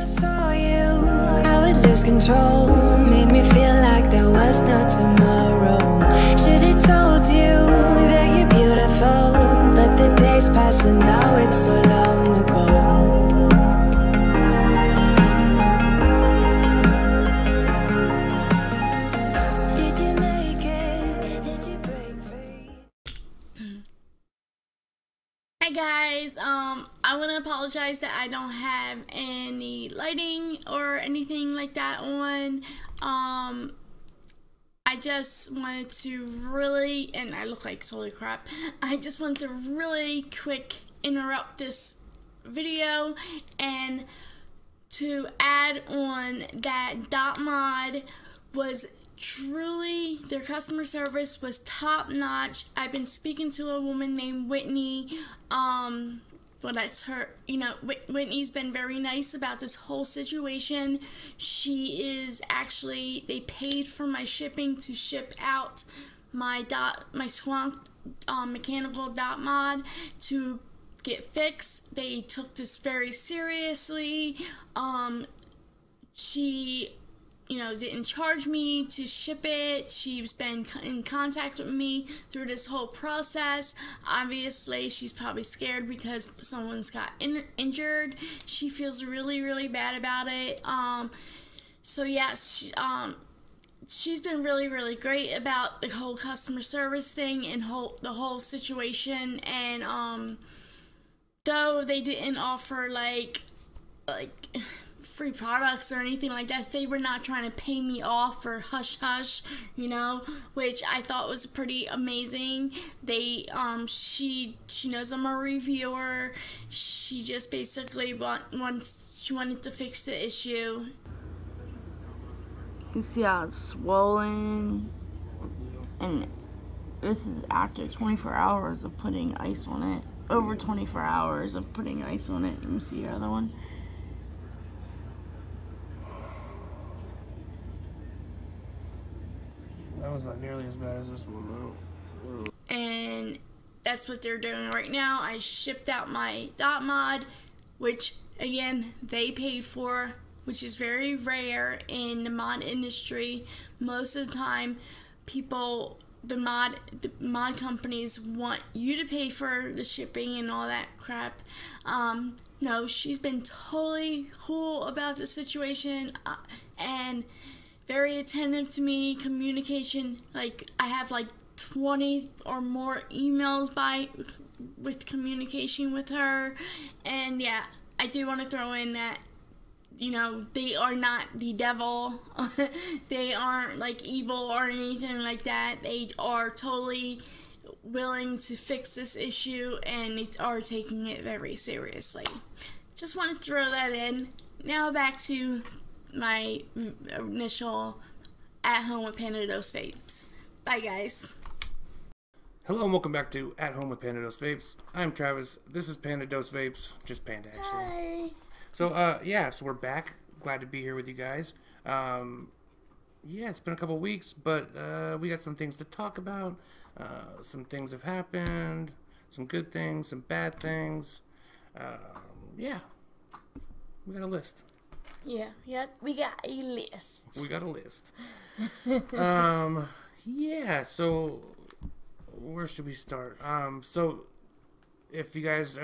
saw you, I would lose control. Made me feel like there was no tomorrow. Should've told you that you're beautiful, but the days pass and now it's so long ago. Did you make it? Did you break free? Hi guys, I want to apologize that I don't have any lighting or anything like that on. I just wanted to really, and I look like totally crap, I just wanted to really quick interrupt this video and to add on that Dot Mod was truly, their customer service was top notch. I've been speaking to a woman named Whitney. Well, that's her, you know, Whitney's been very nice about this whole situation. She is actually, they paid for my shipping to ship out my Squonk mechanical Dot Mod to get fixed. They took this very seriously. She, you know, didn't charge me to ship it. She's been in contact with me through this whole process. Obviously, she's probably scared because someone's got injured. She feels really, really bad about it. So yeah, she's been really, really great about the whole customer service thing and the whole situation. And though they didn't offer like free products or anything like that, they were not trying to pay me off for hush hush, you know, which I thought was pretty amazing. They she knows I'm a reviewer. She just basically wanted to fix the issue. You can see how it's swollen, and this is after 24 hours of putting ice on it. Over 24 hours of putting ice on it. Let me see the other one. That was not nearly as bad as this one, though. And that's what they're doing right now. I shipped out my Dot Mod, which again they paid for, which is very rare in the mod industry. Most of the time, the mod companies want you to pay for the shipping and all that crap. No, she's been totally cool about the situation and very attentive to me. Communication, like I have like 20 or more emails with communication with her. And yeah, I do want to throw in that, you know, they are not the devil. They aren't like evil or anything like that. They are totally willing to fix this issue and they are taking it very seriously. Just want to throw that in. Now back to my initial At Home with PandaDoseVapes. Bye guys. Hello and welcome back to At Home with PandaDoseVapes. I'm Travis. This is PandaDoseVapes. Just Panda, actually. Hi. So, yeah, so we're back. Glad to be here with you guys. Yeah, it's been a couple weeks, but we got some things to talk about. Some things have happened. Some good things, some bad things. Yeah, we got a list. Yeah, we got a list. We got a list. Yeah, so where should we start? So if you guys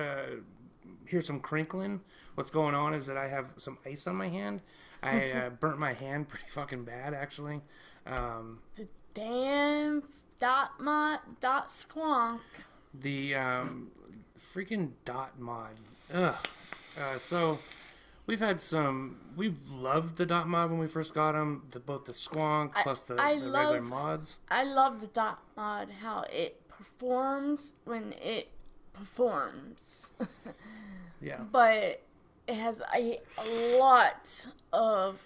hear some crinkling, what's going on is that I have some ice on my hand. I burnt my hand pretty fucking bad, actually. The damn Dot Squonk. The freaking Dot Mod. Ugh. So we've loved the Dot Mod when we first got them. Both the Squonk plus the regular mods. I love the Dot Mod, how it performs when it performs. Yeah. But it has a lot of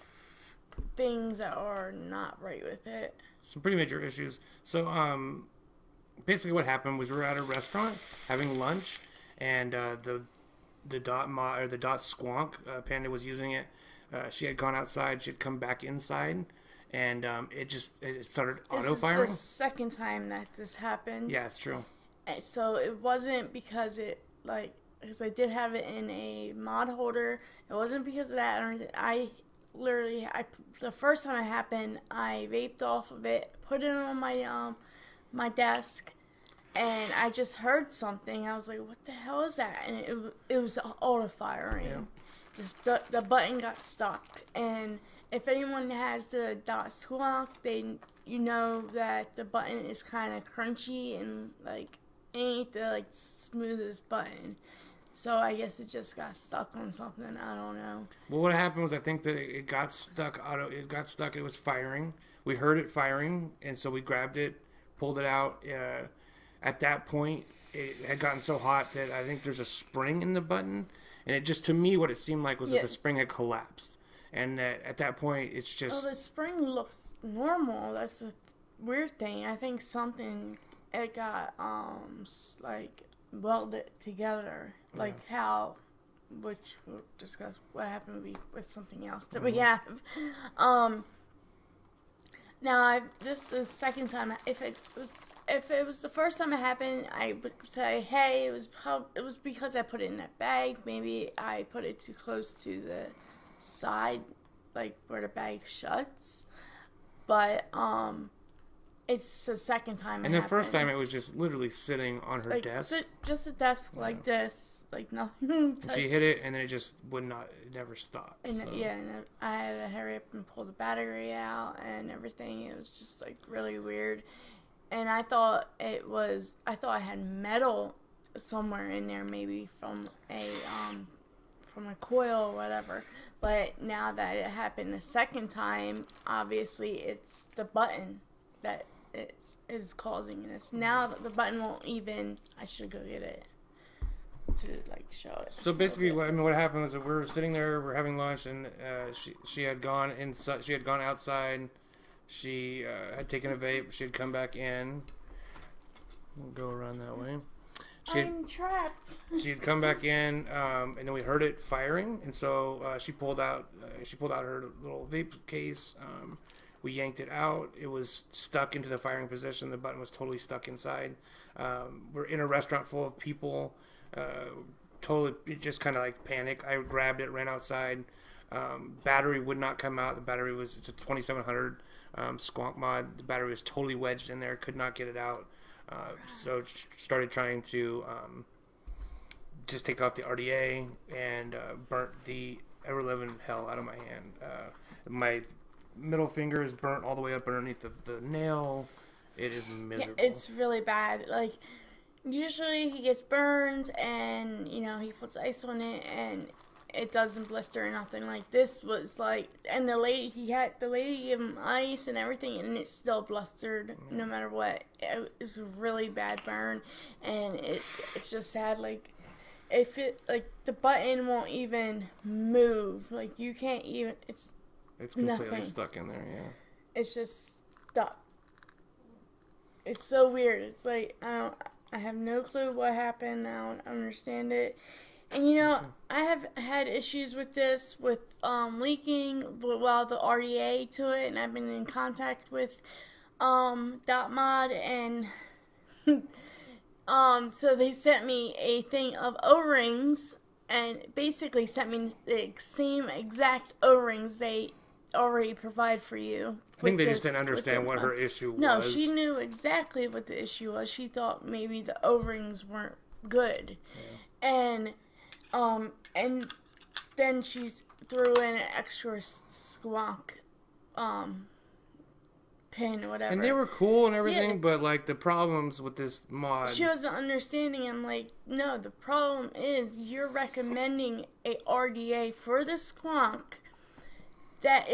things that are not right with it. Some pretty major issues. So, basically what happened was we were at a restaurant having lunch, and the Dot Mod, or the Dot Squonk, Panda was using it. She had gone outside, she had come back inside, and it started auto-firing. This is the second time that this happened. Yeah, it's true. So it wasn't because it, like, because I did have it in a mod holder. It wasn't because of that. The first time it happened, I vaped off of it, put it on my desk, and I just heard something. I was like, "What the hell is that?" And it was auto firing. Yeah. The button got stuck, and if anyone has the .squonk, you know that the button is kind of crunchy and like ain't the like smoothest button. So I guess it just got stuck on something. I don't know. Well, what happened was I think that it got stuck. It was firing. We heard it firing, and so we grabbed it, pulled it out. At that point, it had gotten so hot that I think there's a spring in the button, and it just, to me, what it seemed like was that the spring had collapsed. And that at that point, it's just... Oh, the spring looks normal. That's the weird thing. I think it got, like, welded together. Like how, which we'll discuss what happened with something else that we have. Now, this is the second time. If it was the first time it happened, I would say, hey, it was because I put it in that bag. Maybe I put it too close to the side, like where the bag shuts. But it's the second time. And the first time it was just literally sitting on her desk. Just a desk like this, like nothing. She hit it, and then it just would not. It never stopped. And so. and I had to hurry up and pull the battery out and everything. It was just like really weird. And I thought I had metal somewhere in there, maybe from a coil or whatever. But now that it happened the second time, obviously it's the button that is causing this. Now that the button won't even, I should go get it to like show it. So basically, what happened was that we were sitting there, we're having lunch, and she had gone inside. She had gone outside. She had taken a vape. She had come back in. We'll go around that way. I'm trapped. She had come back in, and then we heard it firing, and so she pulled out her little vape case. We yanked it out. It was stuck into the firing position. The button was totally stuck inside. We're in a restaurant full of people. Totally, just kind of like panic. I grabbed it, ran outside. Battery would not come out. The battery it's a 2700 squonk mod. The battery was totally wedged in there. Could not get it out. So started trying to just take off the RDA and burnt the ever-living hell out of my hand. My middle finger is burnt all the way up underneath the nail. It is miserable. Yeah, it's really bad. Like, usually he gets burns and, he puts ice on it and it doesn't blister or nothing. Like, this was like, and the lady gave him ice and everything and it still blistered no matter what. It was a really bad burn, and it's just sad. Like, the button won't even move. Like, you can't even, it's completely nothing. Stuck in there, yeah. It's just stuck. It's so weird. It's like, I have no clue what happened. I don't understand it. And I have had issues with this, with leaking, the RDA to it, and I've been in contact with .mod, and so they sent me a thing of O-rings, and basically sent me the same exact O-rings they already provide for you. I think they just didn't understand what her issue was. No, she knew exactly what the issue was. She thought maybe the O-rings weren't good. Yeah. And then she threw in an extra squonk pin or whatever. And they were cool and everything, but like the problems with this mod, she wasn't understanding. I'm like, no, the problem is you're recommending a RDA for the squonk that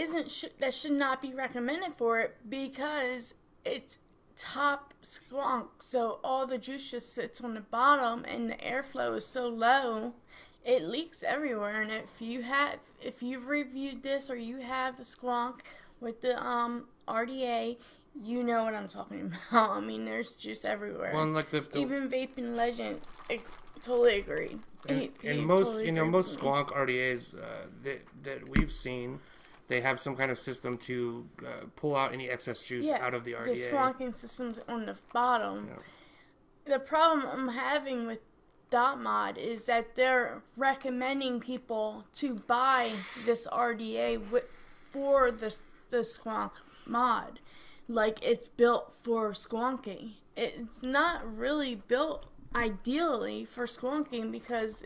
should not be recommended for it, because it's top squonk, so all the juice just sits on the bottom and the airflow is so low it leaks everywhere. And if you've reviewed this or you have the squonk with the RDA, you know what I'm talking about. I mean, there's juice everywhere. Well, like even Vaping Legend, I totally agree. And most squonk RDAs that we've seen, they have some kind of system to pull out any excess juice out of the RDA. The squonking system's on the bottom. Yeah. The problem I'm having with dot mod is that they're recommending people to buy this RDA for the squonk mod. Like, it's built for squonking. It's not really built ideally for squonking because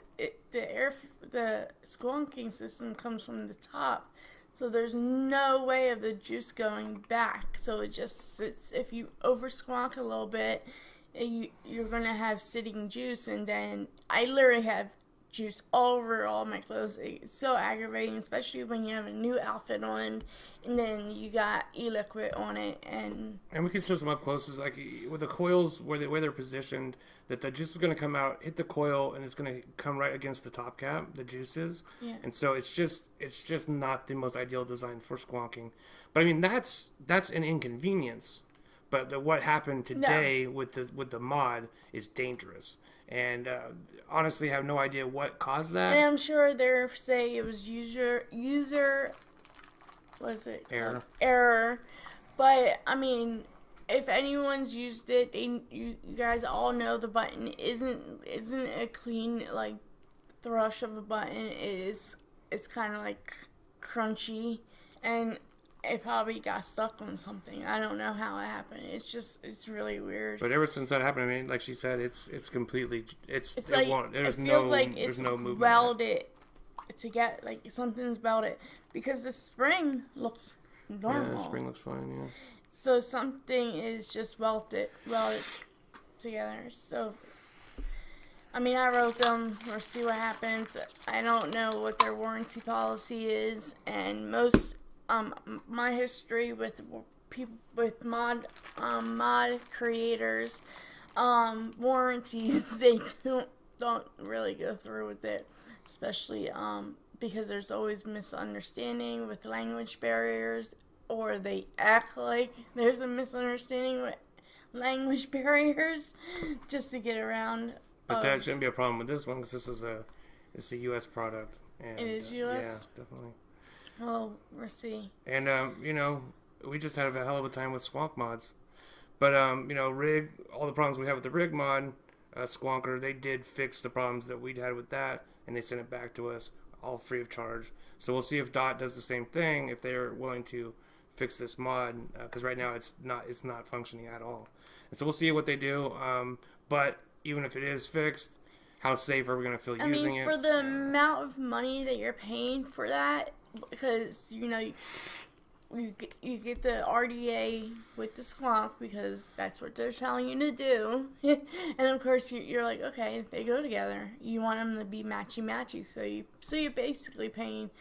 the squonking system comes from the top. So there's no way of the juice going back. So it just sits. If you over squonk a little bit, you're going to have sitting juice. And then I literally have juice all over all my clothes. It's so aggravating, especially when you have a new outfit on and then you got e-liquid on it. And we can show some up close. Like with the coils where they're positioned, that the juice is going to come out, hit the coil, and it's going to come right against the top cap, the juices. Yeah. And so it's just not the most ideal design for squonking. But I mean, that's an inconvenience. But what happened today with the mod is dangerous. And honestly, I have no idea what caused that. And I'm sure they're saying it was user error. But I mean, if anyone's used it, you guys all know the button isn't a clean like thrush of a button. It's kind of like crunchy, and it probably got stuck on something. I don't know how it happened. It's really weird. But ever since that happened, I mean, like she said, it's completely it feels like it's no movement. Welded to get like something's welded because the spring looks normal. Yeah, the spring looks fine. Yeah. So something is just welded together. So I mean, I wrote them. We'll see what happens. I don't know what their warranty policy is, and most. My history with people with mod creators, warranties, they don't really go through with it, especially because there's always misunderstanding with language barriers, or they act like there's a misunderstanding with language barriers just to get around. But that shouldn't be a problem with this one because it's a U.S. product. And, it is U.S. Yeah, definitely. Well, we'll see. And, we just had a hell of a time with squonk mods. But, rig, all the problems we have with the rig mod, squonker, they did fix the problems that we'd had with that, and they sent it back to us, all free of charge. So we'll see if Dot does the same thing, if they're willing to fix this mod, because right now it's not functioning at all. And so we'll see what they do. But even if it is fixed, how safe are we going to feel using it? For the amount of money that you're paying for that, because you get the RDA with the squonk because that's what they're telling you to do, and of course you're like, okay, they go together. You want them to be matchy, so you're basically paying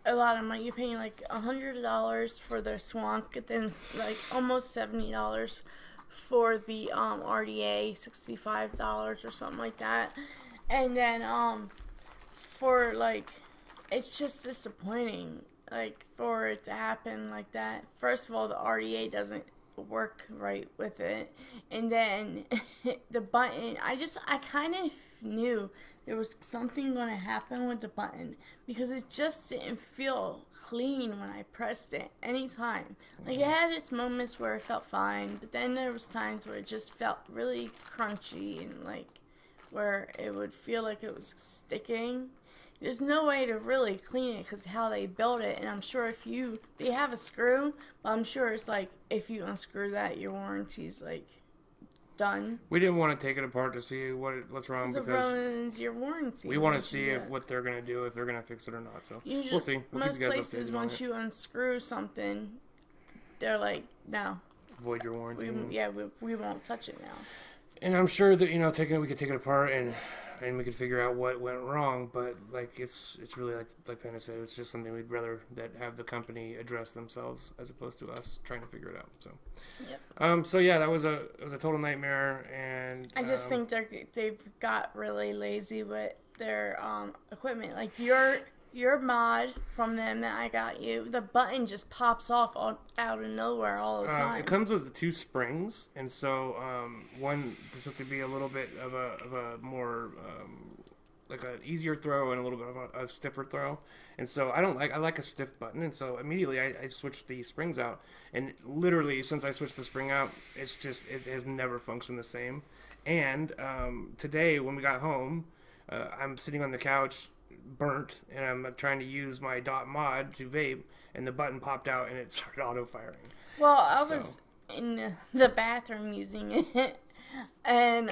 a lot of money. You're paying like $100 for the squonk, then it's like almost $70 for the RDA, $65 or something like that, and then for like. It's just disappointing, like, for it to happen like that. First of all, the RDA doesn't work right with it. And then the button, I kind of knew there was something going to happen with the button because it just didn't feel clean when I pressed it anytime. Like, it had its moments where it felt fine, but then there was times where it just felt really crunchy and, like, where it would feel like it was sticking. There's no way to really clean it because how they built it, and I'm sure they have a screw, but I'm sure it's like if you unscrew that, your warranty's like done. We didn't want to take it apart to see what's wrong because it ruins your warranty. We want to see what they're gonna do, if they're gonna fix it or not. So usually, we'll see. Most places, once you unscrew something, they're like, no, void your warranty. We won't touch it now. And I'm sure that we could take it apart and we could figure out what went wrong, but like it's really like Panda said, it's just something we'd rather that have the company address themselves as opposed to us trying to figure it out. So, so yeah, it was a total nightmare, and I just think they've got really lazy with their equipment. Like your mod from them that I got you, the button just pops off out of nowhere all the time. It comes with the 2 springs, and so one is supposed to be a little bit of a more like an easier throw and a little bit of a stiffer throw. And so I like a stiff button, and so immediately I switched the springs out, and literally since I switched the spring out, it has never functioned the same. And today when we got home, I'm sitting on the couch, burnt, and I'm trying to use my dot mod to vape, and the button popped out and it started auto firing. Well, I was in the bathroom using it, and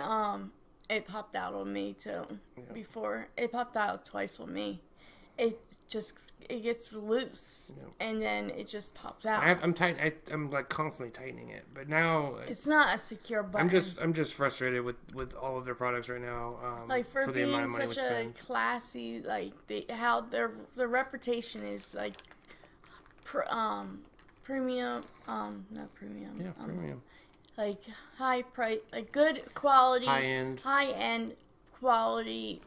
it popped out on me too. Yeah. Before it popped out twice on me. It gets loose, and then it just pops out. I'm like constantly tightening it, but now it's not a secure button. I'm just frustrated with all of their products right now. Like for the amount being of money such a classy, like how their reputation is like premium, not premium. Yeah, premium. Like high price, like good quality, high end quality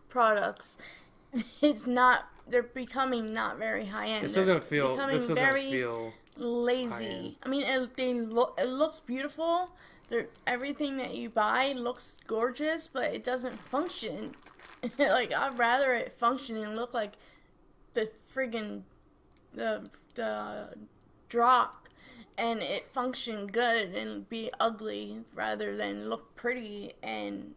products. It's not. They're becoming not very high end. This doesn't feel lazy. I mean, it looks beautiful. Everything that you buy looks gorgeous, but it doesn't function. Like, I'd rather it function and look like the friggin' the drop, and it function good and be ugly rather than look pretty and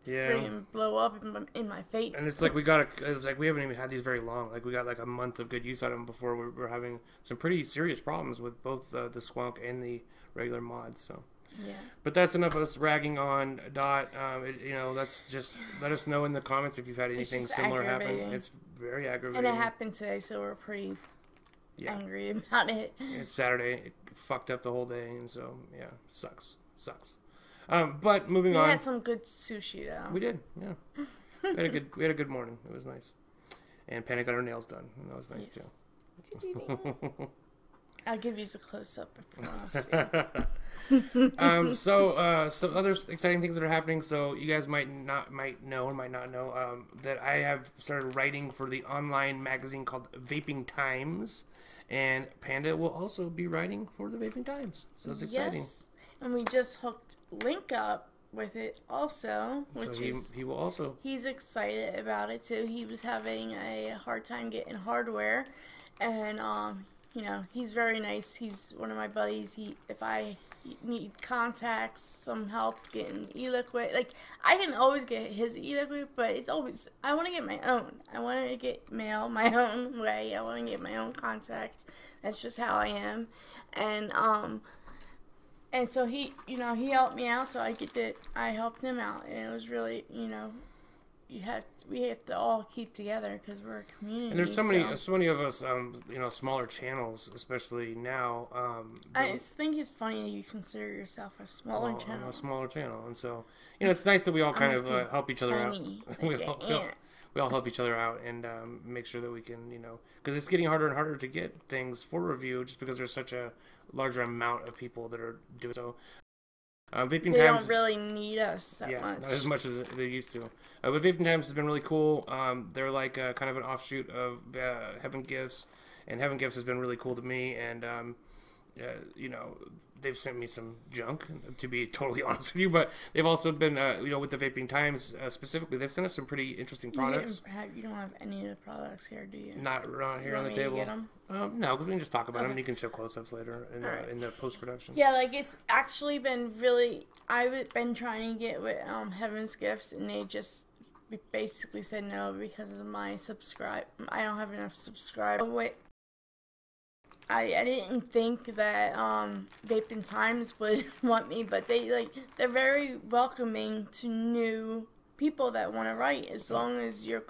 freaking blow up in my face. And it's like we haven't even had these very long. Like we got like a month of good use out of them before we're having some pretty serious problems with both the Squonk and the regular mods. So yeah. But that's enough of us ragging on Dot. That's just let us know in the comments if you've had anything similar happen. It's very aggravating. And it happened today, so we're pretty angry about it. It's Saturday. It fucked up the whole day, and so yeah, sucks. But moving on. We had some good sushi though. We did, yeah. We had a good morning. It was nice. And Panda got her nails done, and that was nice too. Did you? I'll give you a close up if you want to see. So other exciting things that are happening. So you guys might not know that I have started writing for the online magazine called Vaping Times, and Panda will also be writing for the Vaping Times. So it's exciting. Yes. And we just hooked Link up with it also, which he will also. He's excited about it too. He was having a hard time getting hardware, and he's very nice. He's one of my buddies. If I need contacts, some help getting e-liquid, like I can always get his e-liquid, but it's always I want to get my own. I want to get mail my own way. I want to get my own contacts. That's just how I am, And so he helped me out, so I helped him out, and it was really, we have to all keep together because we're a community. And there's so many of us, smaller channels, especially now. I just think it's funny you consider yourself a smaller channel. I'm a smaller channel, and so it's nice that we all kind of help each other out. We all help each other out and make sure that we can, because it's getting harder and harder to get things for review just because there's such a larger amount of people that are doing so. Vaping they Times don't really need us that much. Not as much as they used to. But Vaping Times has been really cool. They're like kind of an offshoot of Heaven Gifts, and Heaven Gifts has been really cool to me, and they've sent me some junk, to be totally honest with you, but they've also been, with the Vaping Times specifically, they've sent us some pretty interesting products. You don't have any of the products here, do you? Not around here on the table. Get them? No, because we can just talk about them, and you can show close-ups later in the post-production. Yeah, like it's actually been really, I've been trying to get with Heaven's Gifts, and they just basically said no because of my I don't have enough subscribers. I didn't think that Vaping Times would want me, but they're very welcoming to new people that want to write, as long as you're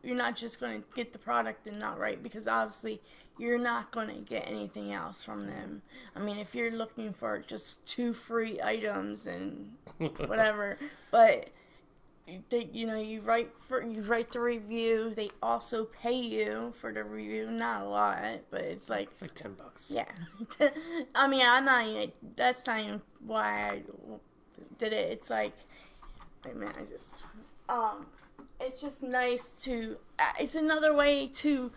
not just going to get the product and not write, because obviously you're not going to get anything else from them. I mean, if you're looking for just 2 free items and whatever, but you write the review. They also pay you for the review, not a lot, but it's like $10. Yeah. I mean, that's not even why I did it. It's like, wait a minute, it's just nice to, it's another way to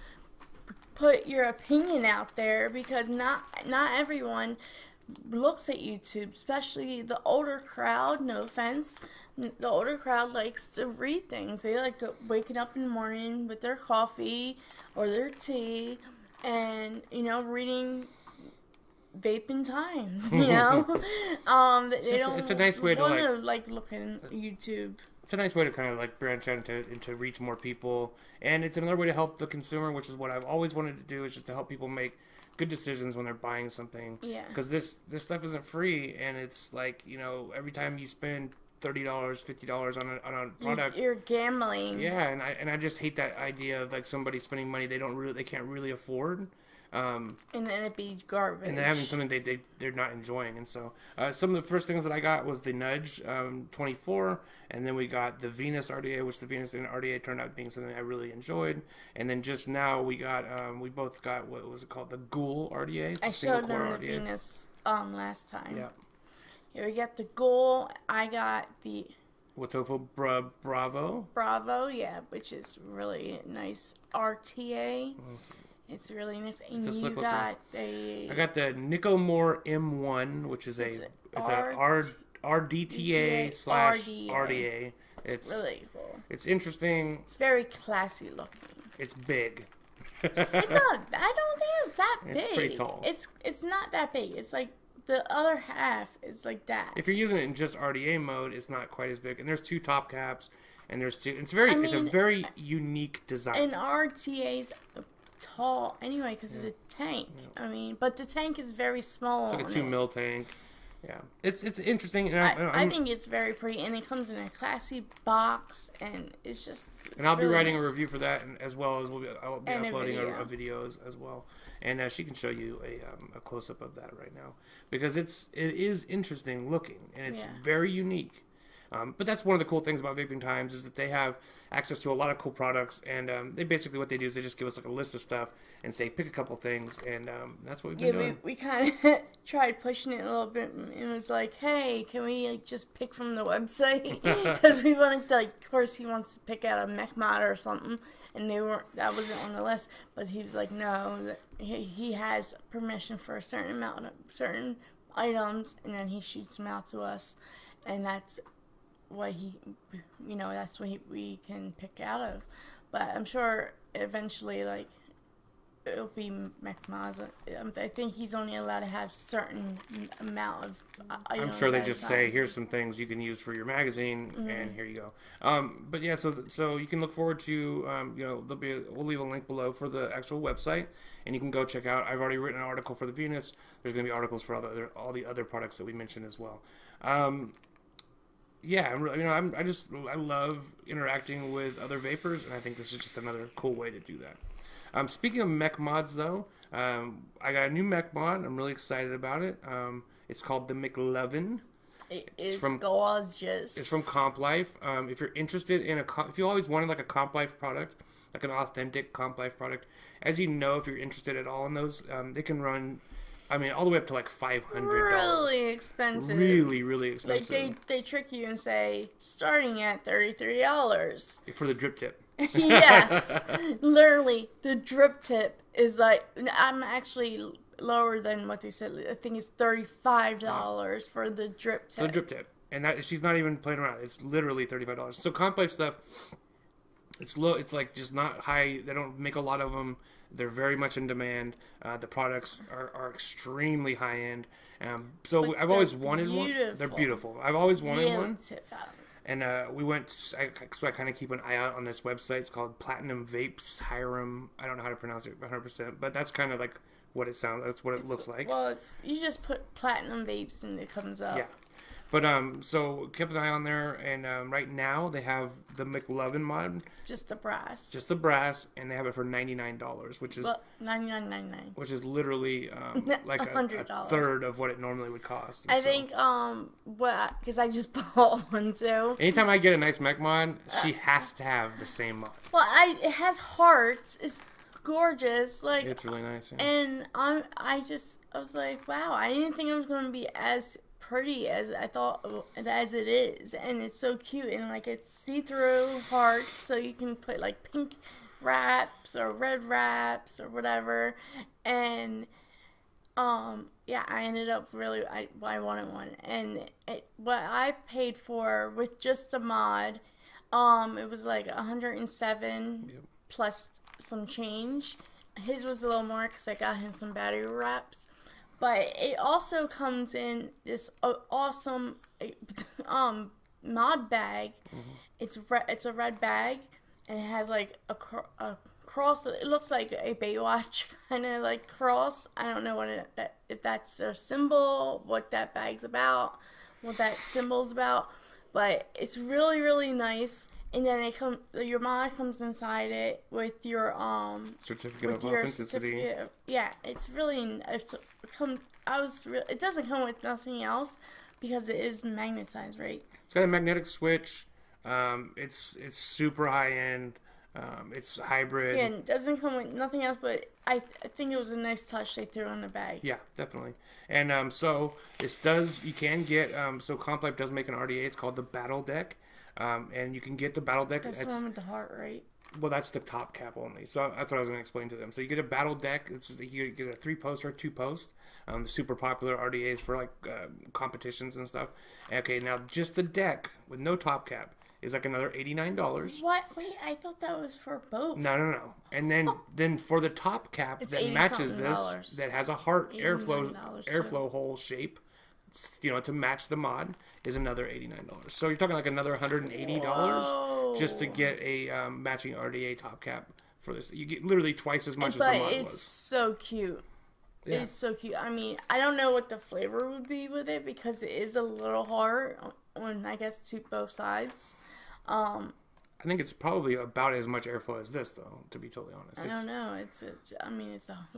put your opinion out there, because not everyone looks at YouTube, especially the older crowd. No offense. The older crowd likes to read things. They like waking up in the morning with their coffee or their tea and, reading vaping times, you know. It's a nice way to look in YouTube. It's a nice way to kind of like branch out and to reach more people, and it's another way to help the consumer, which is what I've always wanted to do, is just to help people make good decisions when they're buying something. Yeah. Because this stuff isn't free, and it's like, you know, every time you spend $30, $50 on a product, you're gambling. Yeah, and I just hate that idea of like somebody spending money they can't really afford. And then it'd be garbage. And they're having something they're not enjoying. And so some of the first things that I got was the Nudge 24, and then we got the Venus RDA, which the Venus and RDA turned out being something I really enjoyed. And then just now we both got, what was it called, the Ghoul RDA. It's I showed them the RDA. Venus last time. Yeah. Here we got the Ghoul. I got the Watofo Bravo. Bravo, yeah, which is really nice RTA. It's really nice. And you got I got the Nicomore M1, which is a RDTA slash RDA. It's really cool. It's interesting. It's very classy looking. It's big. It's not. I don't think it's that big. It's pretty tall. It's not that big. It's like the other half is like that. If you're using it in just RDA mode, it's not quite as big. And there's two top caps, and there's two. It's a very unique design. And RTA's tall anyway because of the tank. Yeah. I mean, but the tank is very small. It's like a 2 mil tank. Yeah, it's interesting. And I think it's very pretty, and it comes in a classy box, and it's just. And I'll be writing a review for that, as well as I'll be uploading a video as well. And she can show you a close up of that right now, because it is interesting looking, and it's very unique. But that's one of the cool things about Vaping Times, is that they have access to a lot of cool products, and they basically, what they do is they just give us like a list of stuff and say pick a couple things, and that's what we've been doing. We kind of tried pushing it a little bit, and it was like, hey, can we like just pick from the website? Because we wanted to, like, of course he wants to pick out a mech mod or something, and that wasn't on the list, but he was like, no, that he has permission for a certain amount of certain items, and then he shoots them out to us, and that's what that's what we can pick out of. But I'm sure eventually, like, it'll be mech mods. I think he's only allowed to have certain amount of items. I'm sure they just say, here's some things you can use for your magazine, and here you go. But yeah, so you can look forward to, we'll leave a link below for the actual website, and you can go check out. I've already written an article for the Venus. There's going to be articles for all the other products that we mentioned as well. Yeah, I love interacting with other vapors, and I think this is just another cool way to do that. Speaking of mech mods, though, I got a new mech mod. I'm really excited about it. It's called the McLovin. It's gorgeous. It's from Comp Life. If you're interested in if you always wanted like a Comp Life product, like an authentic Comp Life product, as you know, if you're interested at all in those, they can run. I mean, all the way up to like $500. Really expensive. Really, really expensive. Like they trick you and say starting at $33 for the drip tip. Yes, literally, the drip tip is like, I'm actually lower than what they said. I think it's $35 for the drip tip. The drip tip, and she's not even playing around. It's literally $35. So Comp Life stuff, it's low. It's like just not high. They don't make a lot of them. They're very much in demand. The products are extremely high end. So I've always wanted one. They're beautiful. I've always wanted one. And we went. So I kind of keep an eye out on this website. It's called Platinum Vapes Hiram. I don't know how to pronounce it 100%, but that's kind of like what it sounds. That's what it looks like. Well, you just put Platinum Vapes and it comes up. Yeah. But so kept an eye on there, and right now they have the McLovin mod. Just the brass. Just the brass, and they have it for $99, which is $99.99. Which is literally like a third of what it normally would cost. And I think because I just bought one too. Anytime I get a nice mech mod, she has to have the same mod. Well, it has hearts. It's gorgeous. Like, it's really nice. Yeah. And I was like, wow, I didn't think it was going to be as pretty as I thought as it is, and it's so cute, and like it's see-through hearts, so you can put like pink wraps or red wraps or whatever. And yeah, I ended up really I wanted one, and what I paid for with just a mod, it was like 107 plus some change. His was a little more because I got him some battery wraps. But it also comes in this awesome mod bag. It's a red bag, and it has like a cross. It looks like a Baywatch kind of like cross. I don't know what if that's their symbol, what that bag's about, what that symbol's about. But it's really, really nice. And then your mod comes inside it with your certificate of authenticity. Yeah, it's really it doesn't come with nothing else because it is magnetized, right? It's got a magnetic switch. It's super high end. It's hybrid. Yeah, and it doesn't come with nothing else, but I think it was a nice touch they threw in the bag. Yeah, definitely. And so you can get so Comp Life does make an RDA. It's called the Battle Deck. And you can get the Battle Deck. That's the one with the heart, right? Well, that's the top cap only. So that's what I was going to explain to them. So you get a Battle Deck. You get a 3-post or 2-post. The super popular RDAs for like competitions and stuff. Okay, now just the deck with no top cap is like another $89. What? Wait, I thought that was for both. No. And then for the top cap it's that matches this, that has a heart airflow hole shape, to match the mod, is another $89. So you're talking like another $180 just to get a matching RDA top cap for this. You get literally twice as much as the mod was. But it's so cute. Yeah. It's so cute. I mean, I don't know what the flavor would be with it because it is a little hard on, I guess, both sides. I think it's probably about as much airflow as this, though. To be totally honest, I don't know. It's a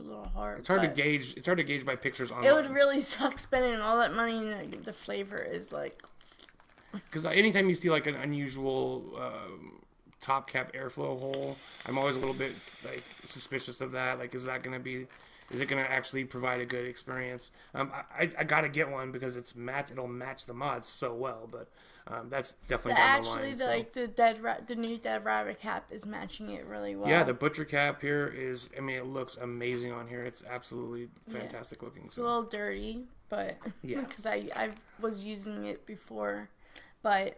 little hard. It's hard to gauge. It's hard to gauge by pictures online. It would really suck spending all that money, and the flavor is like. Because anytime you see like an unusual top cap airflow hole, I'm always a little bit like suspicious of that. Like, is it going to actually provide a good experience? I gotta get one because it'll match the mods so well, but that's definitely down the line. The new Dead Rabbit cap is matching it really well. Yeah, the Butcher cap here it looks amazing on here. It's absolutely fantastic looking. It's a little dirty, but because I was using it before, but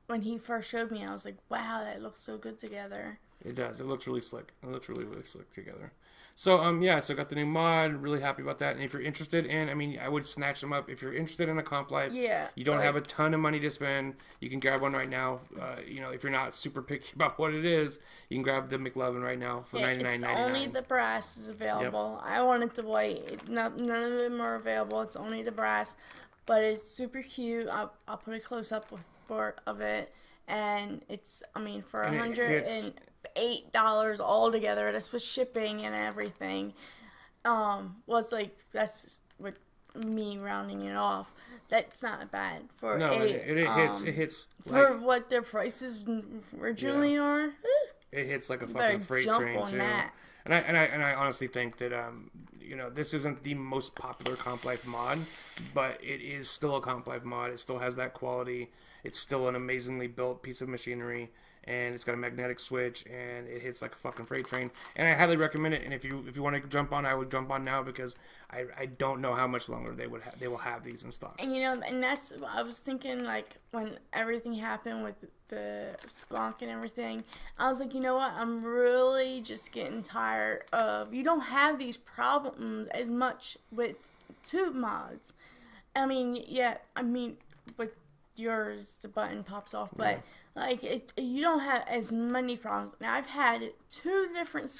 when he first showed me, I was like, wow, that looks so good together. It does. It looks really slick. It looks really, really slick together. So, so got the new mod. Really happy about that. And if you're interested I would snatch them up. If you're interested in a Comp Life, you don't have a ton of money to spend, you can grab one right now. If you're not super picky about what it is, you can grab the McLovin right now for $99.99. Only the brass is available. Yep. I wanted the white. None of them are available. It's only the brass. But it's super cute. I'll put a close-up of it. And it's, for $108 altogether, that's with shipping and everything, that's with me rounding it off. That's not bad for it hits for what their prices originally are. It hits like a fucking freight train too. And I honestly think that this isn't the most popular Comp Life mod, but it is still a Comp Life mod. It still has that quality. It's still an amazingly built piece of machinery, and it's got a magnetic switch, and it hits like a fucking freight train. And I highly recommend it. And if you want to jump on, I would jump on now because I don't know how much longer they will have these in stock. And and that's I was thinking, like, when everything happened with the squonk and everything, I was like, you know what? I'm really just getting tired of you don't have these problems as much with tube mods. With yours the button pops off, but you don't have as many problems. Now I've had 2 different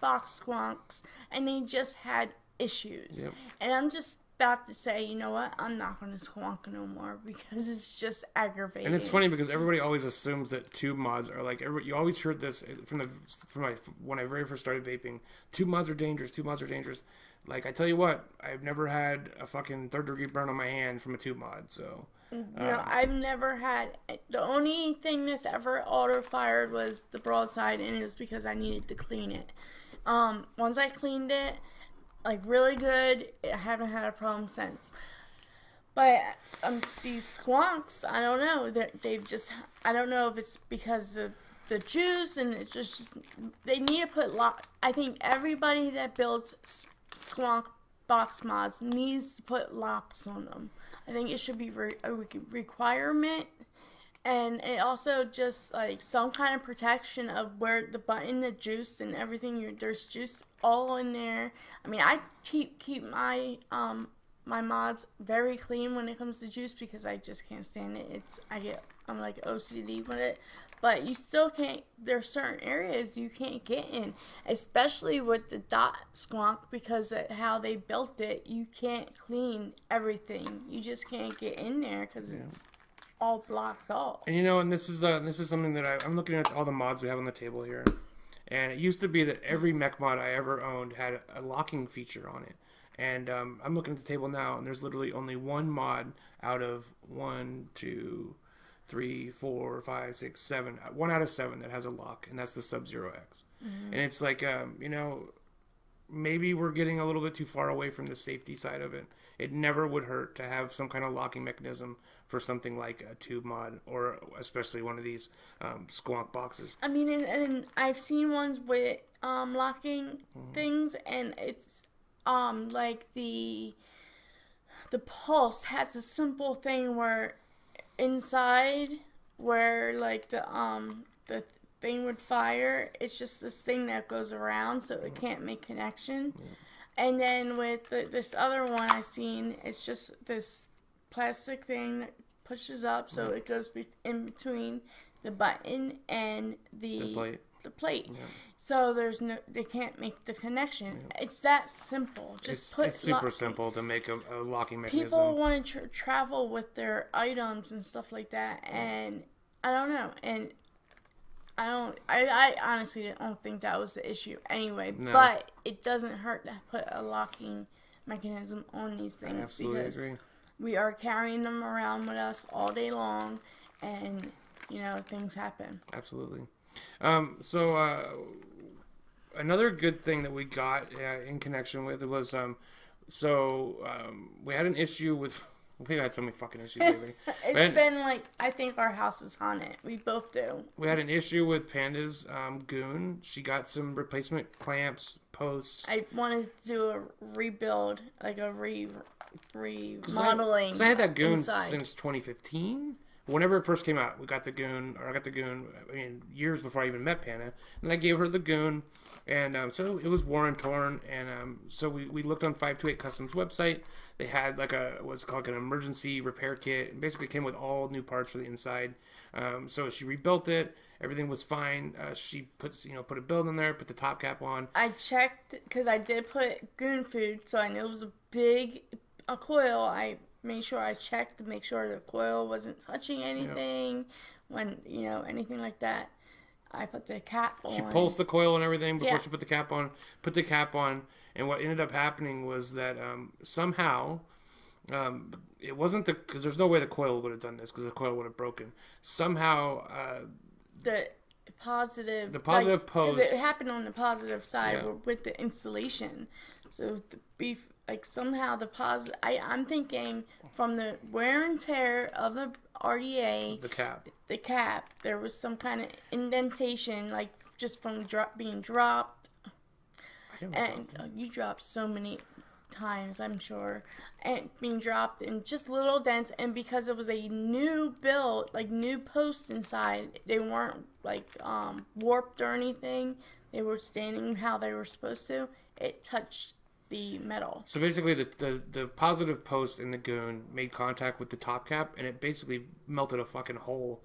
box squonks, and they just had issues. Yep. And I'm just about to say, you know what, I'm not going to squonk no more because it's just aggravating. And it's funny because everybody always assumes that tube mods are like, you always heard this when I very first started vaping, tube mods are dangerous. Like, I tell you what, I've never had a fucking 3rd-degree burn on my hand from a tube mod, so. No, I've never had. The only thing that's ever auto-fired was the broadside, and it was because I needed to clean it. Once I cleaned it, like, really good, I haven't had a problem since. But these squonks, I don't know. I don't know if it's because of the juice, and it's just they need to put I think everybody that builds squonk box mods needs to put locks on them. I think it should be a requirement And it also just like some kind of protection of where the button, the juice, and everything. There's juice all in there. I mean, I keep my my mods very clean when it comes to juice because I just can't stand it. I'm like OCD with it. But you still can't, there's certain areas you can't get in, especially with the dot squonk because of how they built it. You can't clean everything. You just can't get in there because it's all blocked off. And and this is something that I'm looking at all the mods we have on the table here. And it used to be that every mech mod I ever owned had a locking feature on it. And I'm looking at the table now, and there's literally only one mod out of 1, 2, 3, 4, 5, 6, 7. 1 out of 7 that has a lock, and that's the Sub-Zero X. And it's like, maybe we're getting a little bit too far away from the safety side of it. It never would hurt to have some kind of locking mechanism for something like a tube mod, or especially one of these squonk boxes. I mean, and I've seen ones with locking things, and it's like the Pulse has a simple thing where inside where like the thing would fire, it's just this thing that goes around so it can't make connection. And then with this other one I seen, it's just this plastic thing that pushes up so it goes in between the button and the plate. So they can't make the connection. It's that simple. It's super simple to make a locking mechanism. People want to travel with their items and stuff like that, and I don't know. And I honestly don't think that was the issue anyway. No. But it doesn't hurt to put a locking mechanism on these things. I absolutely agree. We are carrying them around with us all day long, and things happen. Absolutely. Another good thing that we got in connection with it was we had an issue with. We've had so many fucking issues lately. It's been like, I think our house is haunted. We both do. We had an issue with Panda's goon. She got some replacement clamps, posts. I wanted to do a rebuild, like a remodeling. Because I had that goon since 2015. Whenever it first came out, I got the goon, I mean, years before I even met Panda. And I gave her the goon. And so it was worn and torn. And so we looked on 528 Customs website. They had like what's called an emergency repair kit. It basically came with all new parts for the inside. So she rebuilt it. Everything was fine. She put a build in there, put the top cap on. I checked because I did put goon food, so I knew it was a coil. I made sure I checked to make sure the coil wasn't touching anything when anything like that. I put the cap on. She pulsed the coil and everything before she put the cap on. Put the cap on, and what ended up happening was that somehow it wasn't because there's no way the coil would have done this because the coil would have broken. Somehow the positive post, because it happened on the positive side with the installation. So somehow the positive. I'm thinking from the wear and tear of the RDA, the cap, there was some kind of indentation, like just from being dropped. And you dropped so many times, I'm sure, and being dropped and just little dents. And because it was a new build, like new posts inside, they weren't like warped or anything. They were standing how they were supposed to. It touched the metal. So basically the positive post in the goon made contact with the top cap, and it basically melted a fucking hole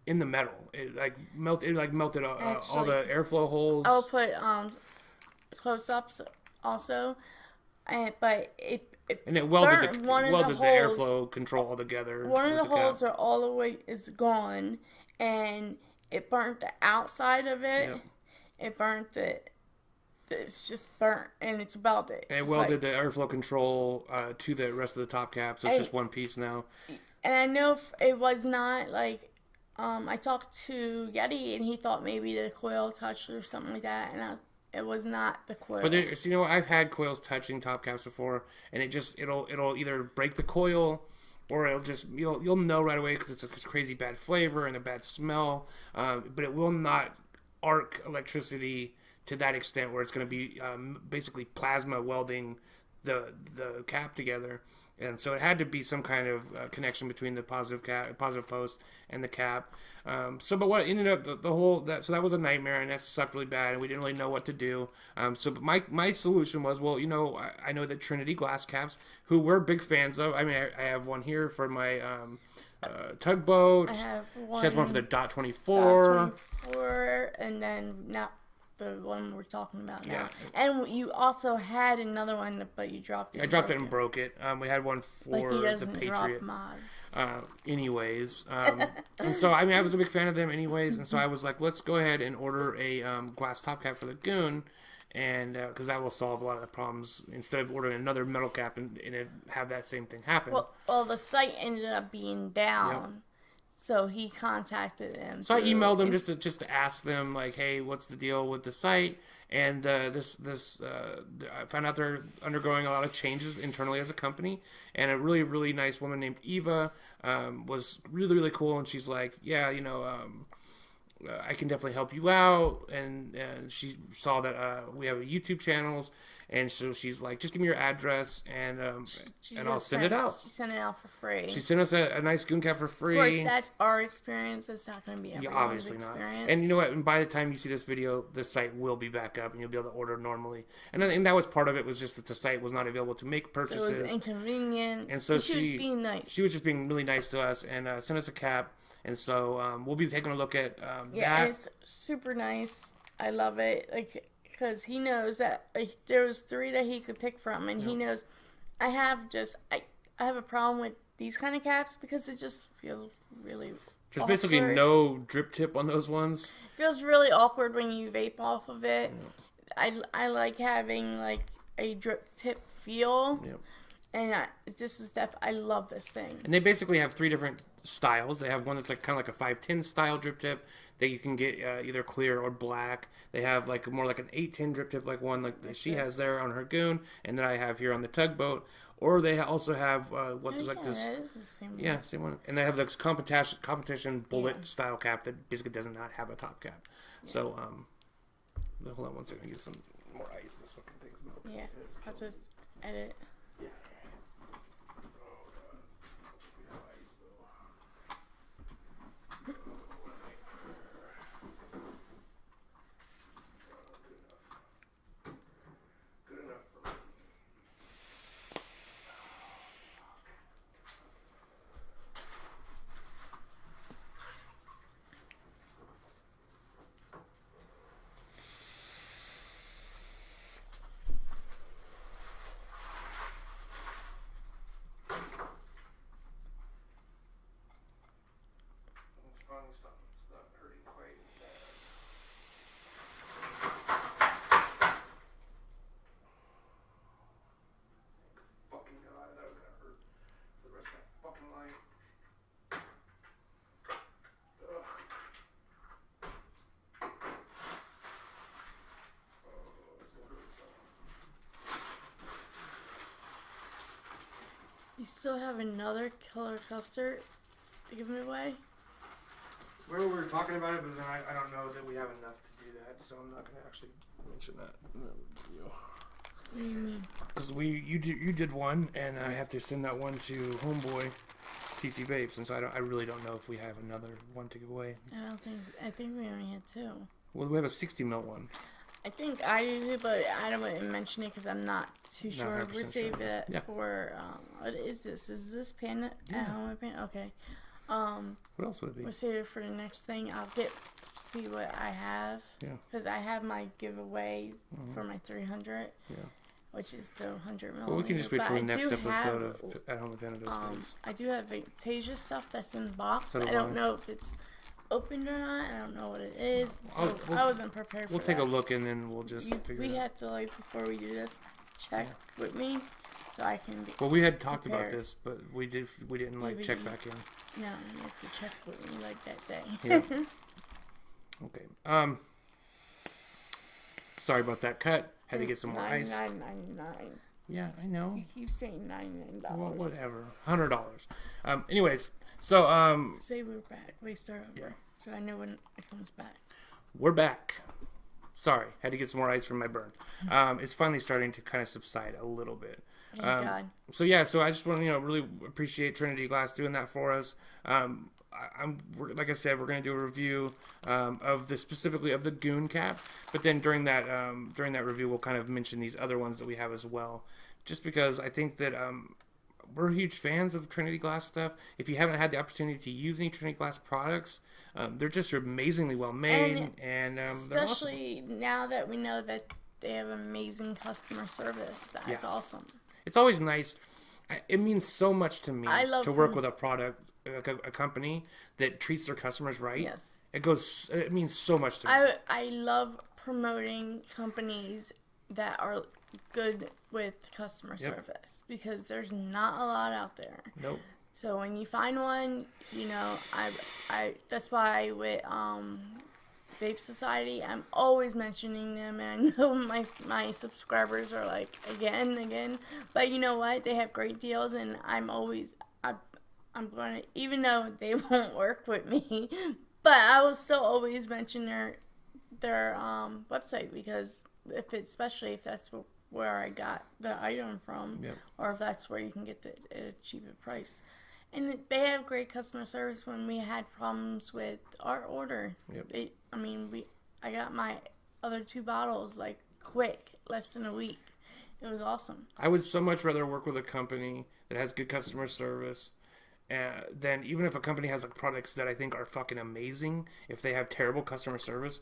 in the metal. It melted all the airflow holes. I'll put close-ups also, but it welded the airflow control all together. One of the holes are all the way is gone, and it burnt the outside of it. Yep. It burnt it's just burnt, and it's welded. And it welded the airflow control to the rest of the top cap, so it's just one piece now. And I know if it was not like, I talked to Yeti, and he thought maybe the coil touched or something like that, and it was not the coil. But I've had coils touching top caps before, and it'll either break the coil, or it'll just you'll know right away because it's this crazy bad flavor and a bad smell. But it will not arc electricity to that extent where it's going to be basically plasma welding the cap together. And so it had to be some kind of connection between the positive post and the cap. But what ended up so that was a nightmare, and that sucked really bad, and we didn't really know what to do. But my solution was, well, I know that Trinity glass caps, who we're big fans of. I mean, I have one here for my tugboat. I have one. She has one for the Dot 24. And then now the one we're talking about now. Yeah. And you also had another one, but you dropped it. I dropped it and broke it. We had one for he doesn't the Patriot. Drop mods. Anyways, and so I mean, I was a big fan of them anyways, and so I was like, let's go ahead and order a glass top cap for the Goon, and because that will solve a lot of the problems instead of ordering another metal cap and have that same thing happen. Well, the site ended up being down. Yep. So he contacted him. So I emailed them just to ask them, like, hey, what's the deal with the site? And I found out they're undergoing a lot of changes internally as a company. And a really, really nice woman named Eva was really, really cool. And she's like, yeah, I can definitely help you out. And she saw that we have YouTube channels. And so she's like, just give me your address, and I'll send it out. She sent it out for free. She sent us a nice Goon cap for free. Of course, that's our experience. It's not going to be everyone's experience. Not. And you know what? And by the time you see this video, the site will be back up, and you'll be able to order normally. And that was part of it, was just that the site was not available to make purchases. So it was inconvenient. And so she was being nice. She was just being really nice to us, and sent us a cap. And so we'll be taking a look at that. Yeah, it's super nice. I love it. Because he knows that there was 3 that he could pick from, and he knows I have a problem with these kind of caps because it just feels really There's awkward. Basically no drip tip on those ones. It feels really awkward when you vape off of it. I like having like a drip tip feel. Yep. And I love this thing. And they basically have 3 different styles. They have one that's like kind of like a 510 style drip tip that you can get either clear or black. They have like more like an 810 drip tip, like one like she has there on her Goon, and then I have here on the tugboat. Or they also have what's like this. Same one. And they have this competition bullet style cap that basically does not have a top cap. Yeah. So hold on one second, get some more ice. This fucking thing's melting. Yeah, I'll just edit. Yeah. It's not hurting quite as bad. Fucking God, that was gonna hurt for the rest of my fucking life. Ugh. Oh, this will hurt stuff. You still have another killer custard to give it away? Well, we were talking about it, but then I don't know that we have enough to do that, so I'm not going to actually mention that in the video. What do you mean? Because you did one, and I have to send that one to Homeboy TC Vapes, and so I really don't know if we have another one to give away. I think we only had 2. Well, we have a 60 ml one. I think I do, but I don't want to mention it because I'm not too sure. We'll save it for, what is this? Is this Panda at home? Okay. What else would it be? We'll save it for the next thing. I'll see what I have. Yeah. Because I have my giveaways for my 300. Yeah. Which is the 100 milliliter. Well, we can just wait for the next episode of At Home with PandaDoseVapes. I do have Tasia stuff that's in the box. I don't know if it's opened or not. I don't know what it is. So I wasn't prepared for that. We'll take a look and then we'll just figure it out. We had to, before we do this, check with me. So I can be Well, we had talked about this, but we didn't check back in. No, you have to check with me that day. Yeah. Okay. Sorry about that cut. Had to get some more ice. $99.99. Yeah, I know. You keep saying $99. Well, whatever. $100. Anyways, so say we're back. We start over. Yeah. So I know when it comes back. We're back. Sorry, had to get some more ice from my burn. It's finally starting to kind of subside a little bit. Thank God. So yeah, so I just want to really appreciate Trinity Glass doing that for us. Like I said, we're going to do a review of specifically of the Goon cap, but then during that review, we'll kind of mention these other ones that we have as well, just because I think that we're huge fans of Trinity Glass stuff. If you haven't had the opportunity to use any Trinity Glass products, they're just amazingly well made, and especially awesome. Now that we know that they have amazing customer service. That's awesome. It's always nice. It means so much to me to work with a product. A company that treats their customers right. Yes. It means so much to me. I love promoting companies that are good with customer service, because there's not a lot out there. Nope. So when you find one, I that's why with Vape Society, I'm always mentioning them, and I know my subscribers are like, again, but you know what? They have great deals, and I'm going to, even though they won't work with me, but I will still always mention their website, because especially if that's where I got the item from, or if that's where you can get it at a cheaper price. And they have great customer service when we had problems with our order. Yep. I got my other 2 bottles like quick, less than a week. It was awesome. I would so much rather work with a company that has good customer service then even if a company has products that I think are fucking amazing, if they have terrible customer service,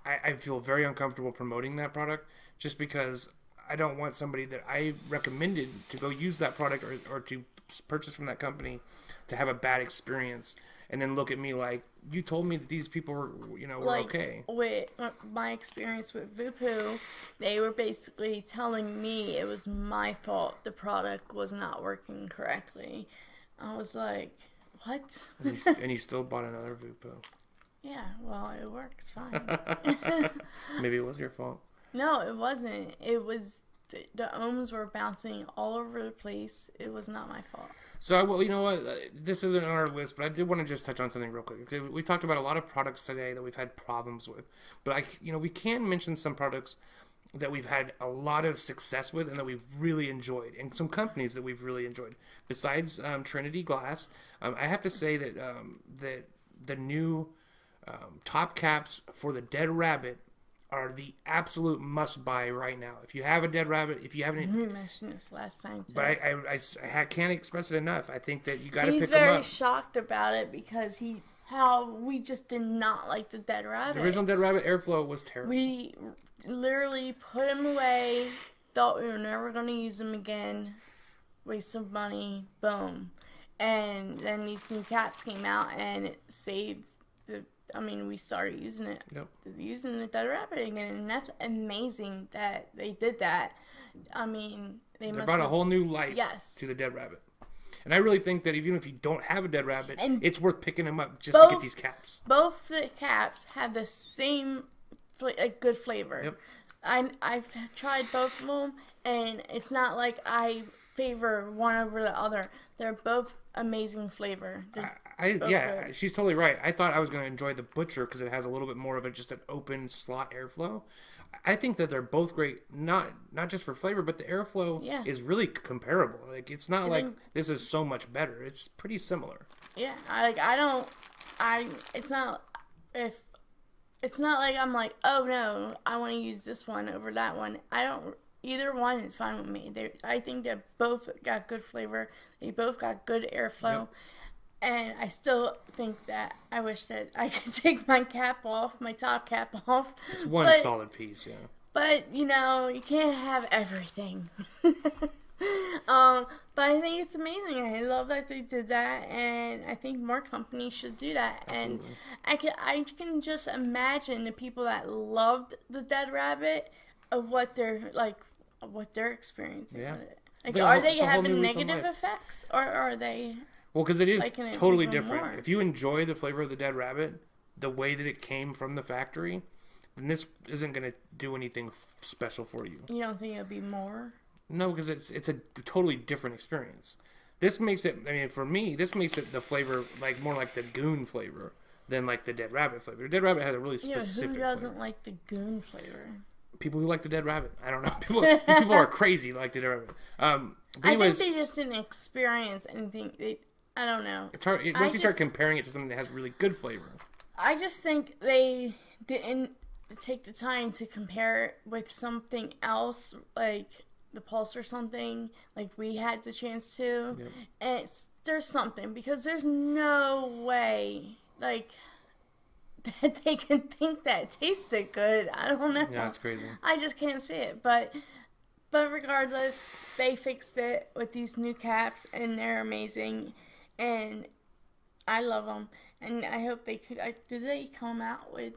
I feel very uncomfortable promoting that product, just because I don't want somebody that I recommended to go use that product or to purchase from that company to have a bad experience and then look at me like, you told me that these people were, were okay. With my experience with Vupu, they were basically telling me it was my fault the product was not working correctly. I was like, what? And you still bought another Vupu. Yeah, well, it works fine. Maybe it was your fault. No, it wasn't. It was, the ohms were bouncing all over the place. It was not my fault. So, well, you know what? This isn't on our list, but I did want to just touch on something real quick. We talked about a lot of products today that we've had problems with. But, we can mention some products that we've had a lot of success with and that we've really enjoyed, and some companies that we've really enjoyed. Besides Trinity Glass, I have to say that that the new top caps for the Dead Rabbit are the absolute must-buy right now. If you have a Dead Rabbit, if you haven't... You mentioned this last time, too. But I can't express it enough. I think that you got to pick them up. He's very shocked about it because we just did not like the Dead Rabbit. The original Dead Rabbit airflow was terrible. We literally put him away, thought we were never going to use him again, waste of money, boom. And then these new caps came out and it saved we started using it. Yep. Using the Dead Rabbit again, and that's amazing that they did that. They brought a whole new life to the Dead Rabbit. And I really think that even if you don't have a Dead Rabbit, it's worth picking them up just to get these caps. Both the caps have the same good flavor. Yep. I've tried both of them, and it's not like I favor one over the other. They're both amazing flavor. She's totally right. I thought I was going to enjoy the Butcher because it has a little bit more of just an open slot airflow. I think that they're both great, not just for flavor, but the airflow is really comparable. Like, it's not like this is so much better. It's pretty similar. Yeah, it's not like I'm like, oh no, I want to use this one over that one. Either one is fine with me. I think they both got good flavor. They both got good airflow. Yep. And I still think that I wish that I could take my top cap off. It's one solid piece, yeah. But, you can't have everything. But I think it's amazing. I love that they did that, and I think more companies should do that. Absolutely. And I can just imagine the people that loved the Dead Rabbit of what they're experiencing with it. Like, are they having negative effects, or are they? Well, because it is totally different. More. If you enjoy the flavor of the Dead Rabbit, the way that it came from the factory, then this isn't going to do anything special for you. You don't think it'll be more? No, because it's a totally different experience. This makes it, for me, this makes it the flavor more like the Goon flavor than like the Dead Rabbit flavor. The Dead Rabbit has a really specific who doesn't flavor. like the Goon flavor? people who like the dead rabbit. I don't know. People are crazy like the dead rabbit. But I think they just didn't experience anything. I don't know. It's hard once you start comparing it to something that has really good flavor. I just think they didn't take the time to compare it with something else, like the Pulse or something, like we had the chance to. Yep. And there's something, because there's no way, like, that they can think that it tasted good. I don't know. Yeah, it's crazy. I just can't see it, but regardless, they fixed it with these new caps, and they're amazing, and I love them. And I hope they could. Do they come out with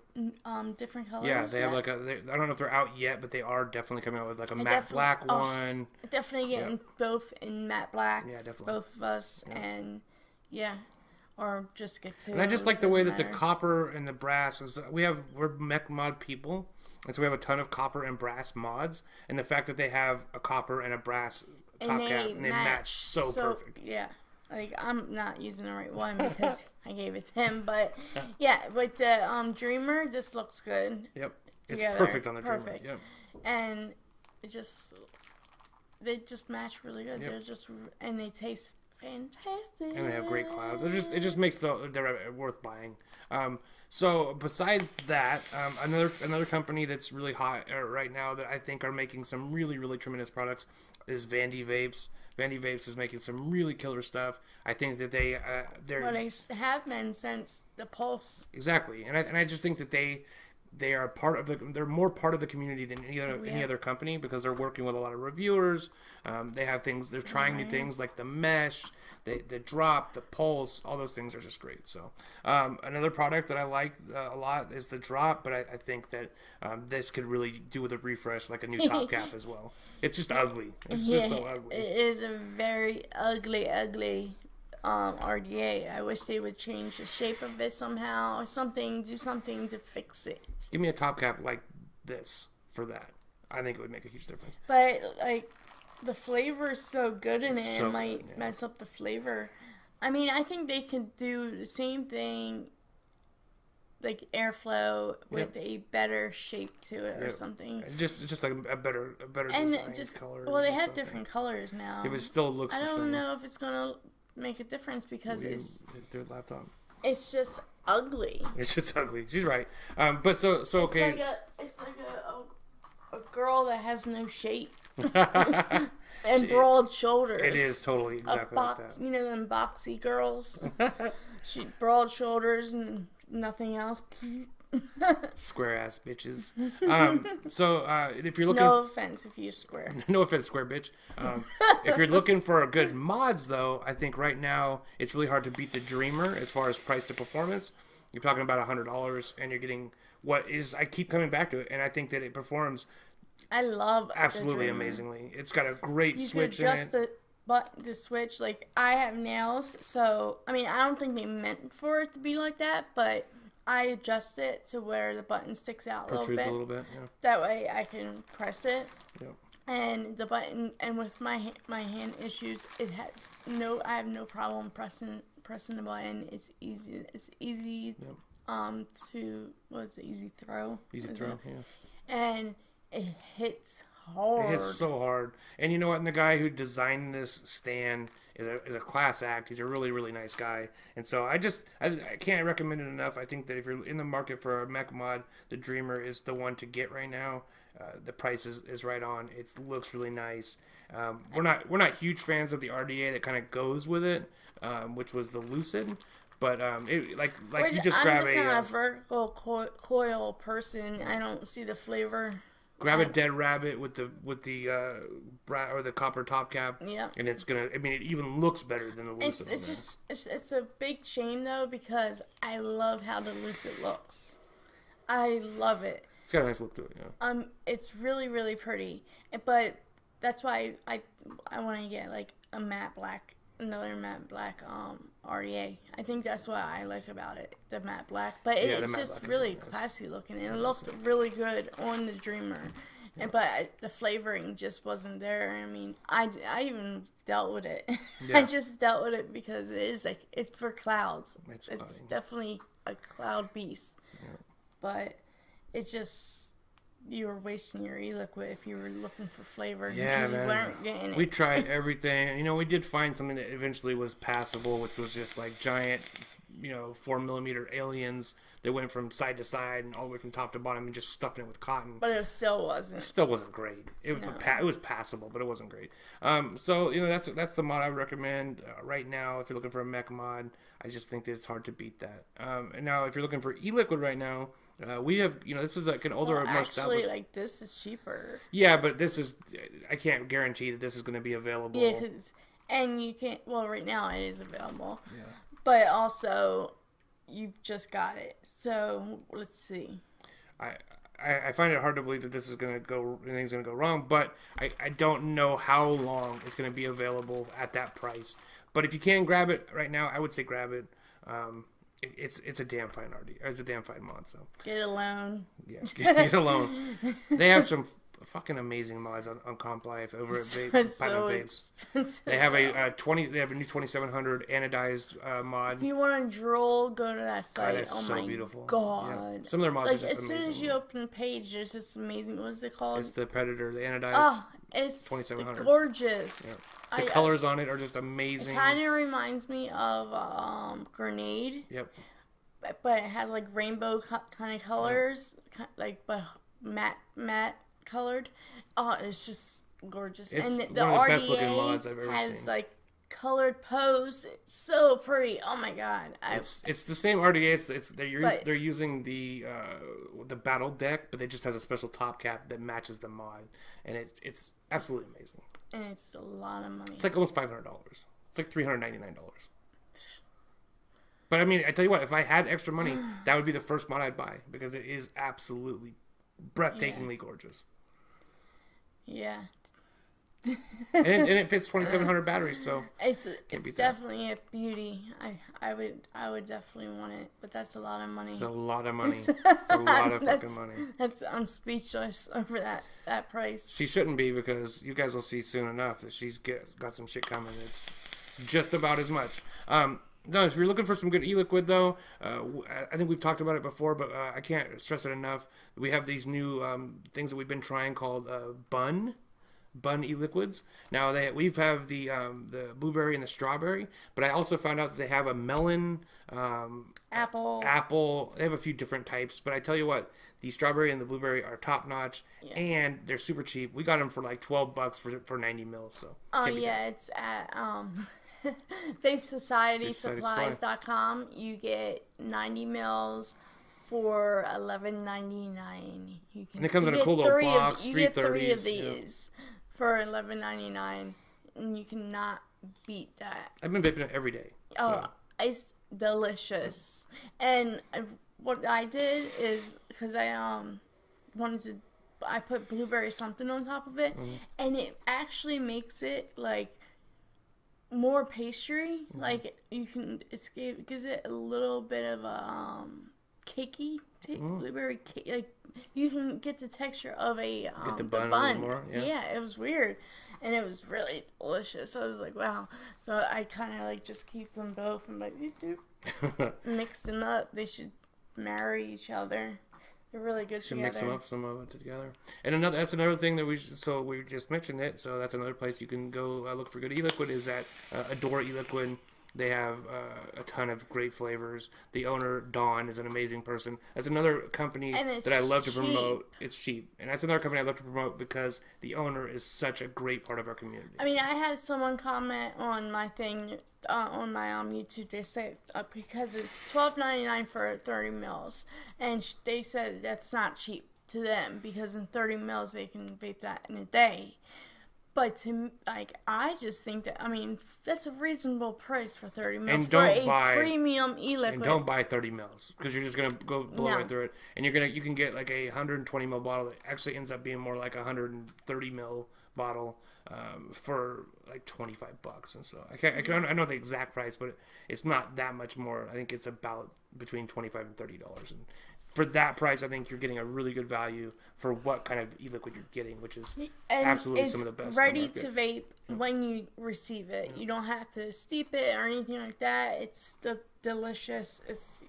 different colors? Yeah, they have like I don't know if they're out yet, but they are definitely coming out with like a matte black one. Definitely getting both in matte black. Yeah, definitely. Both of us, and or just get two. And I just like the way that the copper and the brass is. We're mech mod people, and so we have a ton of copper and brass mods, and the fact that they have a copper and a brass top cap, and they match so perfect. Yeah. Like, I'm not using the right one because I gave it to him. But, yeah, with the Dreamer, this looks good. Yep. Together. It's perfect on the Perfect. Dreamer. Yep. And they just match really good. Yep. And they taste fantastic. And they have great clouds. It just makes the rabbit worth buying. So besides that, another company that's really hot right now that I think are making some really, really tremendous products is PandaDoseVapes. PandaDoseVapes is making some really killer stuff. I think that they have been since the Pulse. Exactly, and I just think that they are they're more part of the community than any other company, because they're working with a lot of reviewers. They have things. They're trying new things like the mesh, the drop, the pulse. All those things are just great. So another product that I like a lot is the drop, but I think that this could really do with a refresh, like a new top cap as well. It's just ugly. It's just so ugly. It is a very ugly RDA. I wish they would change the shape of it somehow, or do something to fix it. Give me a top cap like this for that. I think it would make a huge difference. But like, the flavor is so good in it, it might mess up the flavor. I mean, I think they could do the same thing, like airflow, with a better shape to it or something. Just like a better and design color. Well, they have different colors now. It still looks the same. I don't know if it's gonna make a difference, because it's their laptop. It's just ugly. It's just ugly. She's right. But so okay. It's like a girl that has no shape. And broad shoulders. It is totally exactly like that. You know them boxy girls? Broad shoulders and nothing else. Square ass bitches. So if you're looking, no offense if you're square. No offense, square bitch. If you're looking for a good mods, though, I think right now it's really hard to beat the Dreamer as far as price to performance. You're talking about $100, and you're getting I keep coming back to it, and I think that it performs. I love absolutely amazingly. It's got a great switch in it. The switch, like, I have nails, so I mean, I don't think they meant for it to be like that, but I adjust it to where the button sticks out a little bit. Yeah. That way I can press it. Yep. And the button, and with my hand issues, I have no problem pressing the button. It's easy. It's easy. Yep. Easy throw. Easy throw. Yeah. And it hits hard. It hits so hard. And you know what? And the guy who designed this stand is a class act. He's a really, really nice guy. And so I can't recommend it enough. I think that if you're in the market for a mech mod, the Dreamer is the one to get right now. The price is right on. It looks really nice. We're not huge fans of the RDA that kind of goes with it, which was the Lucid. But you just grab I'm not a vertical coil person. I don't see the flavor. Grab a dead rabbit with the copper top cap. Yeah. And it's gonna. I mean, it even looks better than the Lucid. It's a big shame though, because I love how the Lucid looks. I love it. It's got a nice look to it. Yeah. It's really, really pretty, but that's why I want to get like another matte black RDA. I think that's what I like about it, the matte black. But it's just really classy looking, and it looked really good on the Dreamer. Yeah. But the flavoring just wasn't there. I mean, I even dealt with it. Yeah. I just dealt with it because it's for clouds. It's definitely a cloud beast. Yeah. But it just you were wasting your e-liquid if you were looking for flavor. Yeah, because you weren't getting it. We tried everything. You know, we did find something that eventually was passable, which was just like giant, 4mm aliens that went from side to side and all the way from top to bottom and just stuffing it with cotton. But it still wasn't. It still wasn't great. It was passable, but it wasn't great. So that's the mod I would recommend right now if you're looking for a mech mod. I just think that it's hard to beat that. And now if you're looking for e-liquid right now, we have this is like an older, more established. Actually, like this is cheaper. Yeah, but this is I can't guarantee that this is going to be available. Yeah, and you can't. Well, right now it is available. Yeah. But also, you've just got it. So let's see. I find it hard to believe that this is going to go. Anything's going to go wrong. But I don't know how long it's going to be available at that price. But if you can grab it right now, I would say grab it. It's a damn fine RD. It's a damn fine mod. So get a loan. Yeah, get a loan. They have some fucking amazing mods on Comp Life over at Vape, Panda and Vapes. They have They have a new 2700 anodized mod. If you want to drool, go to that site. That's so beautiful. God. Yeah. Some of their mods are just as amazing. soon as you open the page, it's just amazing. What is it called? It's the Predator, the anodized. Oh, it's 2700. Gorgeous. Yeah. The colors on it are just amazing. It kind of reminds me of Grenade. Yep. But it has like rainbow kind of colors, but matte colored. Oh, it's just gorgeous. It's and the one of the RDA best looking mods I've ever has seen. like colored pose. It's so pretty. Oh my god. It's the same RDA. They're using the battle deck, but it just has a special top cap that matches the mod, and it's absolutely amazing. And it's a lot of money. It's like almost $500. It's like $399. But I mean, I tell you what, if I had extra money, that would be the first mod I'd buy because it is absolutely breathtakingly gorgeous. Yeah. and it fits 2700 batteries, so it's definitely a beauty. I would definitely want it, but that's a lot of money. It's a lot of money. It's a lot of fucking money. I'm speechless over that price. She shouldn't be because you guys will see soon enough that she's got some shit coming. It's just about as much. No, if you're looking for some good e-liquid, though, I think we've talked about it before, but I can't stress it enough. We have these new things that we've been trying called Bun e-liquids. Now we have the blueberry and the strawberry, but I also found out that they have a melon, apple. They have a few different types, but I tell you what, the strawberry and the blueberry are top notch, and they're super cheap. We got them for like $12 for 90 mils. So it's at VapeSocietySupplies.com. You get 90 mils for $11.99. And it comes in a cool little box. You get 3 of these for $11.99, and you cannot beat that. I've been vaping it every day. So. Oh, it's delicious. And what I did is because I put blueberry something on top of it, and it actually makes it like more pastry. Like it gives it a little bit of a cakey blueberry cake. Like you can get the texture of a the bun. A little more, yeah, it was weird, and it was really delicious. So I was like, wow. So I kind of like just keep them both and like mix them up. They should marry each other. They're really good together. Mix them up, some of it together. And that's another thing that we just mentioned it. So that's another place you can go look for good e-liquid is at Adore e-liquid. They have a ton of great flavors. The owner, Dawn, is an amazing person. That's another company that I love to promote. It's cheap. And that's another company I love to promote because the owner is such a great part of our community. I mean, I had someone comment on my thing, on my YouTube. They said, because it's $12.99 for 30 mils. And they said that's not cheap to them because in 30 mils they can vape that in a day. But I just think that, that's a reasonable price for 30 mils for a premium e-liquid. And don't buy 30 mils because you're just going to go blow right through it. And you can get like a 120 mil bottle that actually ends up being more like a 130 mil bottle for like $25. And so I don't know the exact price, but it's not that much more. I think it's about between $25 and $30. And for that price, I think you're getting a really good value for what kind of e-liquid you're getting, which is absolutely some of the best. Ready to vape when you receive it. You don't have to steep it or anything like that. It's delicious. It's,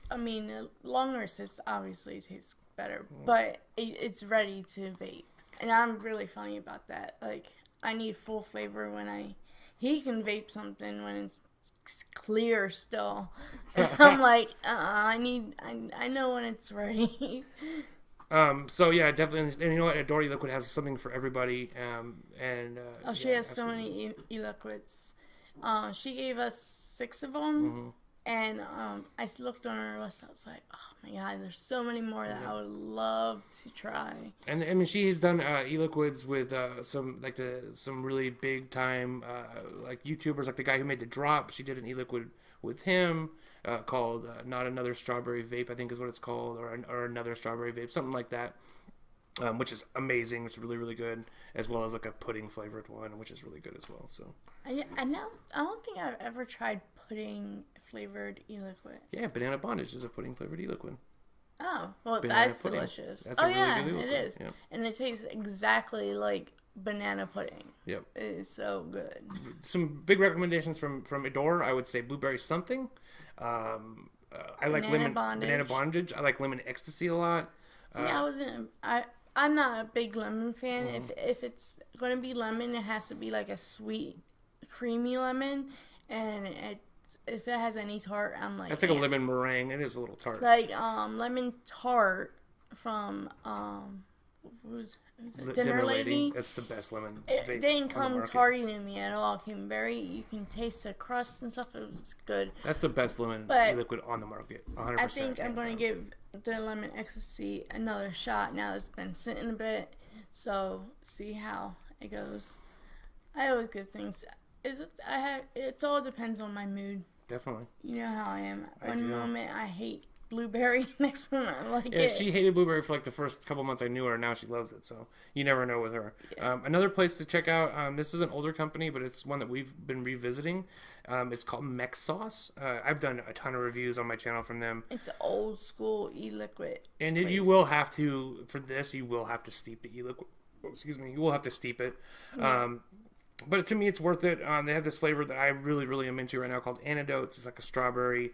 longer obviously tastes better, but it's ready to vape. And I'm really funny about that. Like, I need full flavor when he can vape something when it's clear still. And I'm like, I know when it's ready. So yeah, definitely, and you know what? Adore E-Liquid has something for everybody. She has so many E-Liquids. She gave us 6 of them, and I looked on her list. I was like, oh my god, there's so many more that I would love to try. And I mean, she has done E-Liquids with some really big time like YouTubers, like the guy who made the drop. She did an E-Liquid with him. Called Not Another Strawberry Vape, I think is what it's called, or Another Strawberry Vape, something like that, which is amazing. It's really, really good, as well as like a pudding flavored one, which is really good as well. So I don't think I've ever tried pudding flavored E-Liquid. Yeah, Banana Bondage is a pudding flavored E-Liquid. Oh, well, Banana that's pudding. delicious. That's a really good it E-Liquid. is. Yeah. And it tastes exactly like banana pudding. Yep. It is so good. Some big recommendations from Adore. I would say Blueberry Something. I like Banana Bondage. I like Lemon Ecstasy a lot. See, I'm not a big lemon fan. If it's going to be lemon, it has to be like a sweet, creamy lemon. And if it has any tart, I'm like... That's like a lemon meringue. It is a little tart. Like lemon tart from... who's Dinner Lady. That's the best lemon. It didn't come tarty to me at all. It came you can taste the crust and stuff. It was good. That's the best lemon liquid on the market. 100%. I think I'm going to give the Lemon Ecstasy another shot now that it's been sitting a bit. So see how it goes. I always give things. It all depends on my mood. Definitely. You know how I am. One moment I hate blueberry, next one I like it. Yeah, she hated blueberry for like the first couple months I knew her, and now she loves it, so you never know with her. Yeah. Another place to check out, this is an older company, but it's one that we've been revisiting. It's called Mech Sauce. I've done a ton of reviews on my channel from them. It's an old school E-Liquid. And you will have to, for this, you will have to steep the E-Liquid. Excuse me, you will have to steep it. Yeah. But to me, it's worth it. They have this flavor that I really, really am into right now called Antidote. It's like a strawberry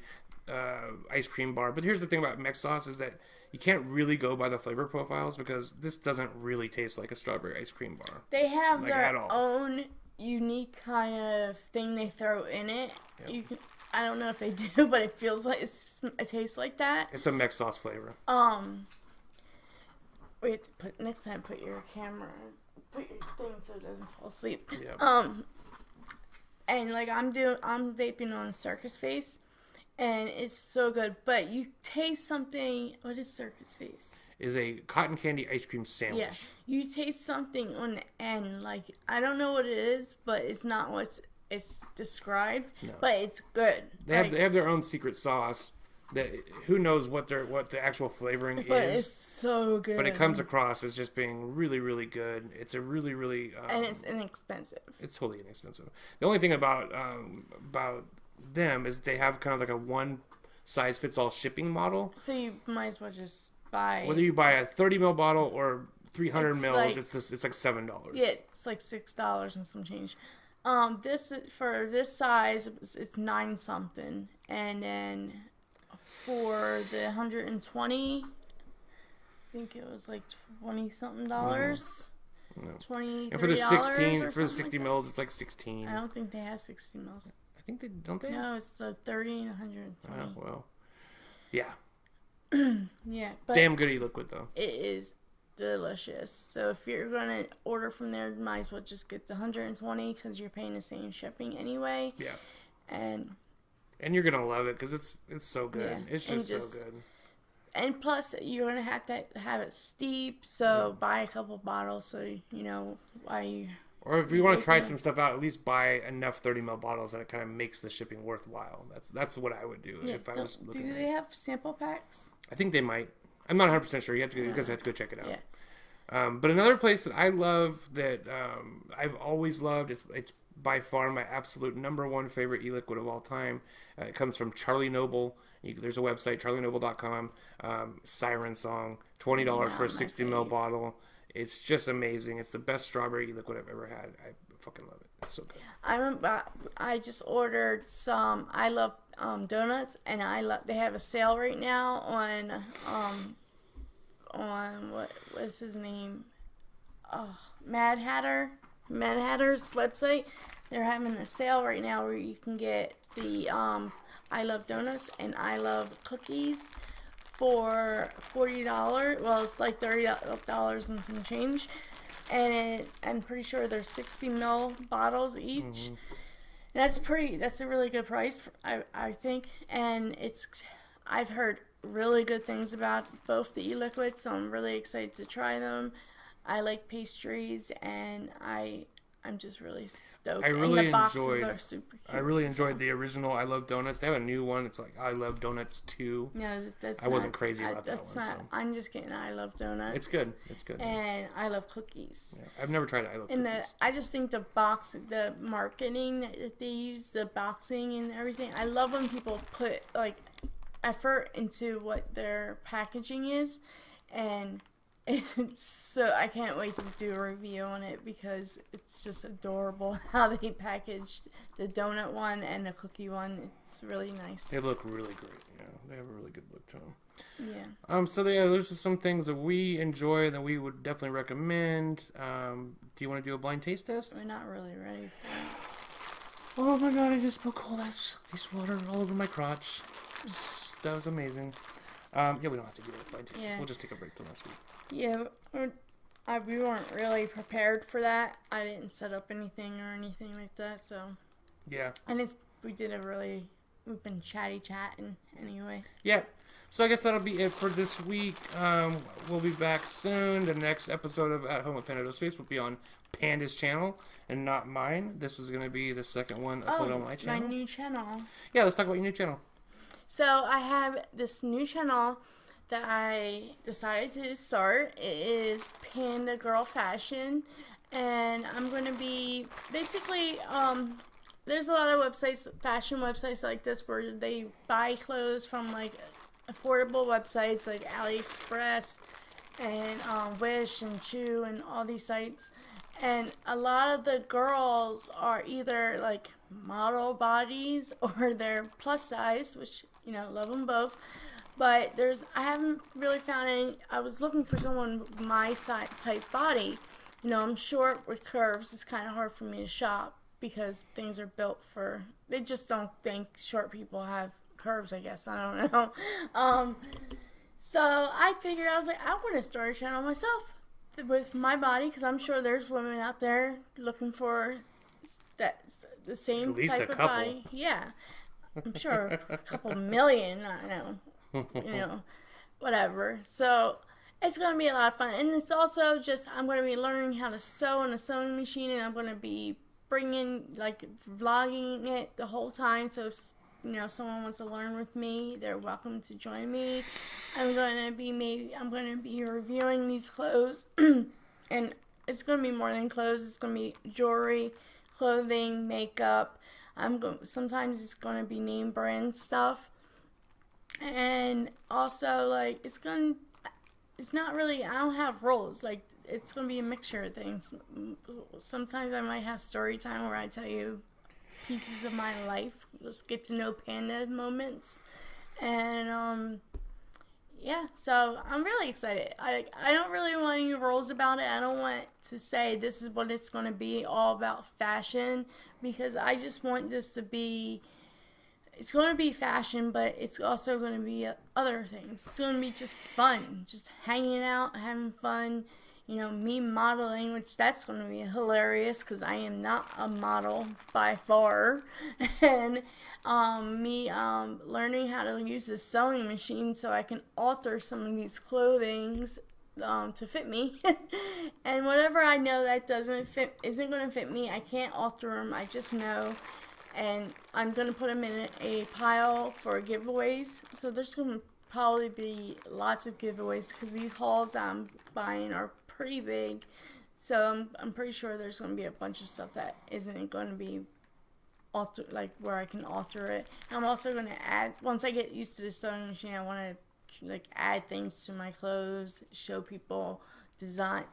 ice cream bar. But here's the thing about Mech Sauce is that you can't really go by the flavor profiles because this doesn't really taste like a strawberry ice cream bar. They have their own unique kind of thing they throw in it. Yep. I don't know if they do, but it feels like it tastes like that. It's a Mech Sauce flavor. Wait, next time put your camera, put your thing so it doesn't fall asleep. Yep. And like I'm vaping on Circus Face. And it's so good, but you taste something. What is Circus Face? Is a cotton candy ice cream sandwich. Yeah, you taste something on the end. Like I don't know what it is, but it's not what it's described. No. But it's good. They have their own secret sauce. That who knows what the actual flavoring is. But it's so good. But it comes across as just being really, really good. It's a really, really and it's inexpensive. It's totally inexpensive. The only thing about them is they have kind of like a one size fits all shipping model. So you might as well just buy, whether you buy a 30 ml bottle or 300 mils, like, it's like $7. Yeah, it's like $6 and some change. This for this size it's 9 something, and then for the 120, I think it was like 20 something dollars. No. $23 and for the 16 for the 60 mils it's like 16. I don't think they have 60 mils. I think they don't. They? No, it's 30 and 120. Oh, well, yeah. Yeah, but damn good e-liquid though. It is delicious. So if you're gonna order from there, you might as well just get the 120 because you're paying the same shipping anyway. Yeah. And you're gonna love it because it's so good. Yeah. It's just so good. And plus, you're gonna have to have it steep. So buy a couple bottles so you know why you. Or if you want to try some stuff out, at least buy enough 30 ml bottles that it kind of makes the shipping worthwhile. That's what I would do if I was looking. Do they have sample packs? I think they might. I'm not 100% sure. You have to go check it out. Yeah. But another place that I love that I've always loved, it's by far my absolute #1 favorite e-liquid of all time. It comes from Charlie Noble. There's a website, charlienoble.com. Siren Song, $20 for a 60 ml bottle. It's just amazing. It's the best strawberry liquid I've ever had. I fucking love it. It's so good. I just ordered some. I love on what was his name? Oh, Mad Hatter's website. They're having a sale right now where you can get the I Love Donuts and I Love Cookies for $40. Well, it's like $30 and some change. And I'm pretty sure there's 60 ml bottles each. And that's a really good price, I think. And I've heard really good things about both the e-liquids, so I'm really excited to try them. I like pastries, and I'm just really stoked. I really and the boxes are super cute. I really enjoyed the original I Love Donuts. They have a new one. It's like I Love Donuts 2. No, I wasn't crazy about that one. So. I'm just getting I Love Donuts. It's good. It's good. And I Love Cookies. Yeah, I've never tried I Love Cookies. I just think the marketing that they use, the boxing and everything. I love when people put like effort into what their packaging is, and it's so I can't wait to do a review on it because it's just adorable how they packaged the donut one and the cookie one. It's really nice. They look really great. Yeah, they have a really good look to them. Yeah. So yeah, there's just some things that we enjoy that we would definitely recommend. Do you want to do a blind taste test? We're not really ready for Oh my god! I just spilled cold ice water all over my crotch. That was amazing. Yeah, we don't have to do a blind taste. Yeah. We'll just take a break till next week. Yeah, we weren't really prepared for that. I didn't set up anything or anything like that, so. Yeah. And we've been chatting anyway. Yeah. So I guess that'll be it for this week. We'll be back soon. The next episode of At Home with PandaDoseVapes will be on Panda's channel and not mine. This is going to be the second one uploaded on my channel. My new channel. Yeah, let's talk about your new channel. So I have this new channel that I decided to start. It is Panda Girl Fashion, and I'm going to be basically there's a lot of websites, fashion websites like this, where they buy clothes from like affordable websites like AliExpress and Wish and Chew and all these sites. And a lot of the girls are either like model bodies or they're plus size, which, you know, love them both. But I haven't really found any. I was looking for someone with my type body. You know, I'm short with curves. It's kind of hard for me to shop because things are built for, they just don't think short people have curves, I guess. I don't know. So I figured, I was like, I want to start a channel myself with my body, because I'm sure there's women out there looking for the same type of body. Yeah, I'm sure a couple million. I don't know, you know, whatever. So it's gonna be a lot of fun, and it's also just I'm gonna be learning how to sew on a sewing machine, and I'm gonna be vlogging it the whole time. So if you know someone wants to learn with me, they're welcome to join me. I'm gonna be reviewing these clothes, and it's gonna be more than clothes. It's gonna be jewelry, clothing, makeup. Sometimes it's gonna be name brand stuff, and also like it's not really. I don't have roles. Like it's gonna be a mixture of things. Sometimes I might have story time where I tell you pieces of my life. Let's get to know Panda moments, and yeah, so I'm really excited. I don't really want any rules about it. I don't want to say this is what it's going to be, all about fashion, because I just want this to be, it's going to be fashion, but it's also going to be other things. It's going to be just fun, just hanging out, having fun, you know, me modeling, which that's going to be hilarious because I am not a model by far, and me learning how to use the sewing machine so I can alter some of these clothings to fit me, and whatever I know that isn't going to fit me, I can't alter them. I just know, and I'm going to put them in a pile for giveaways. So there's going to probably be lots of giveaways because these hauls that I'm buying are pretty big, so I'm pretty sure there's going to be a bunch of stuff that isn't going to be like where I can alter it. I'm also going to add, once I get used to the sewing machine, I want to like add things to my clothes, show people design,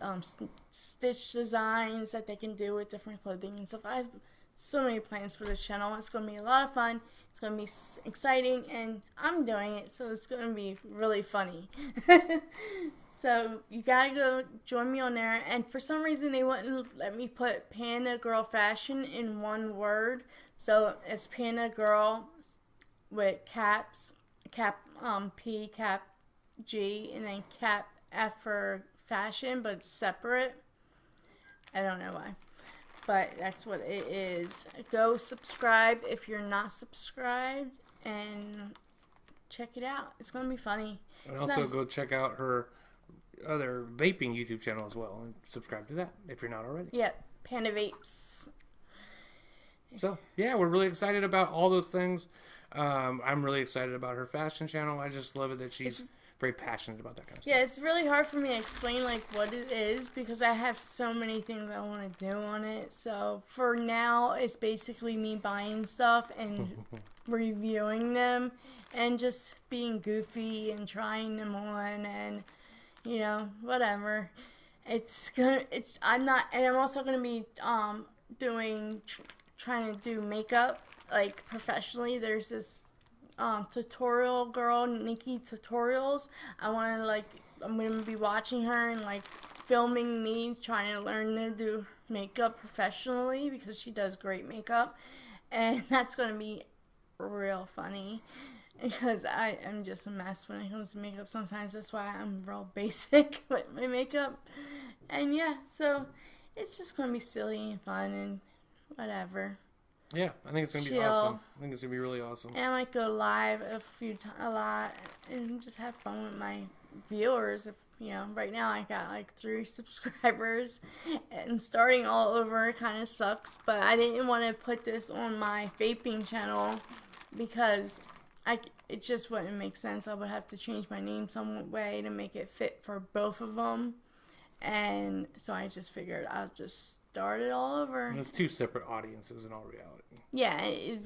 stitch designs that they can do with different clothing and stuff. I have so many plans for this channel. It's going to be a lot of fun. It's going to be exciting, and I'm doing it, so it's going to be really funny. So you gotta go join me on there. And for some reason they wouldn't let me put Panda Girl Fashion in one word. So it's Panda Girl with caps, P, cap G, and then cap F for fashion, but it's separate. I don't know why, but that's what it is. Go subscribe if you're not subscribed and check it out. It's gonna be funny. And also go check out her other vaping YouTube channel as well and subscribe to that if you're not already. Yep, PandaVapes. So yeah, we're really excited about all those things. I'm really excited about her fashion channel. I just love it that she's very passionate about that kind of stuff. Yeah, it's really hard for me to explain like what it is because I have so many things I want to do on it. So for now, it's basically me buying stuff and reviewing them and just being goofy and trying them on and whatever. I'm also gonna be trying to do makeup like professionally. There's this tutorial girl, Nikki Tutorials. I'm gonna be watching her and like filming me trying to learn to do makeup professionally because she does great makeup, and that's gonna be real funny because I am just a mess when it comes to makeup sometimes. That's why I'm real basic with my makeup. And yeah, so it's just gonna be silly and fun and whatever. Yeah, I think it's going to be awesome. I think it's going to be really awesome. And I might go live a lot and just have fun with my viewers. Right now I got like 3 subscribers and starting all over kind of sucks, but I didn't want to put this on my vaping channel because it just wouldn't make sense. I would have to change my name some way to make it fit for both of them. And so I just figured I'll just start it all over. And it's 2 separate audiences in all reality. Yeah, it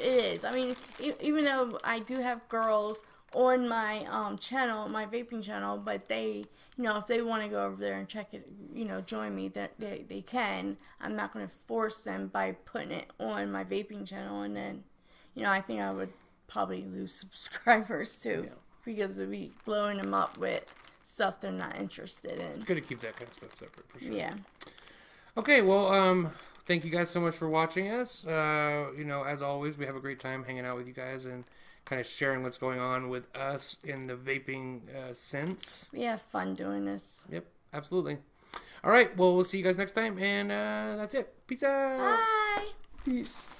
is. I mean, even though I do have girls on my channel, my vaping channel, but they, if they want to go over there and check it, join me, that they can. I'm not going to force them by putting it on my vaping channel, and then, I think I would probably lose subscribers too because it'd be blowing them up with stuff they're not interested in. It's good to keep that kind of stuff separate for sure. Yeah. Okay, well, thank you guys so much for watching us. As always, we have a great time hanging out with you guys and kind of sharing what's going on with us in the vaping sense. We have fun doing this. Yep, absolutely. All right, well, we'll see you guys next time, and that's it. Peace out. Bye. Peace.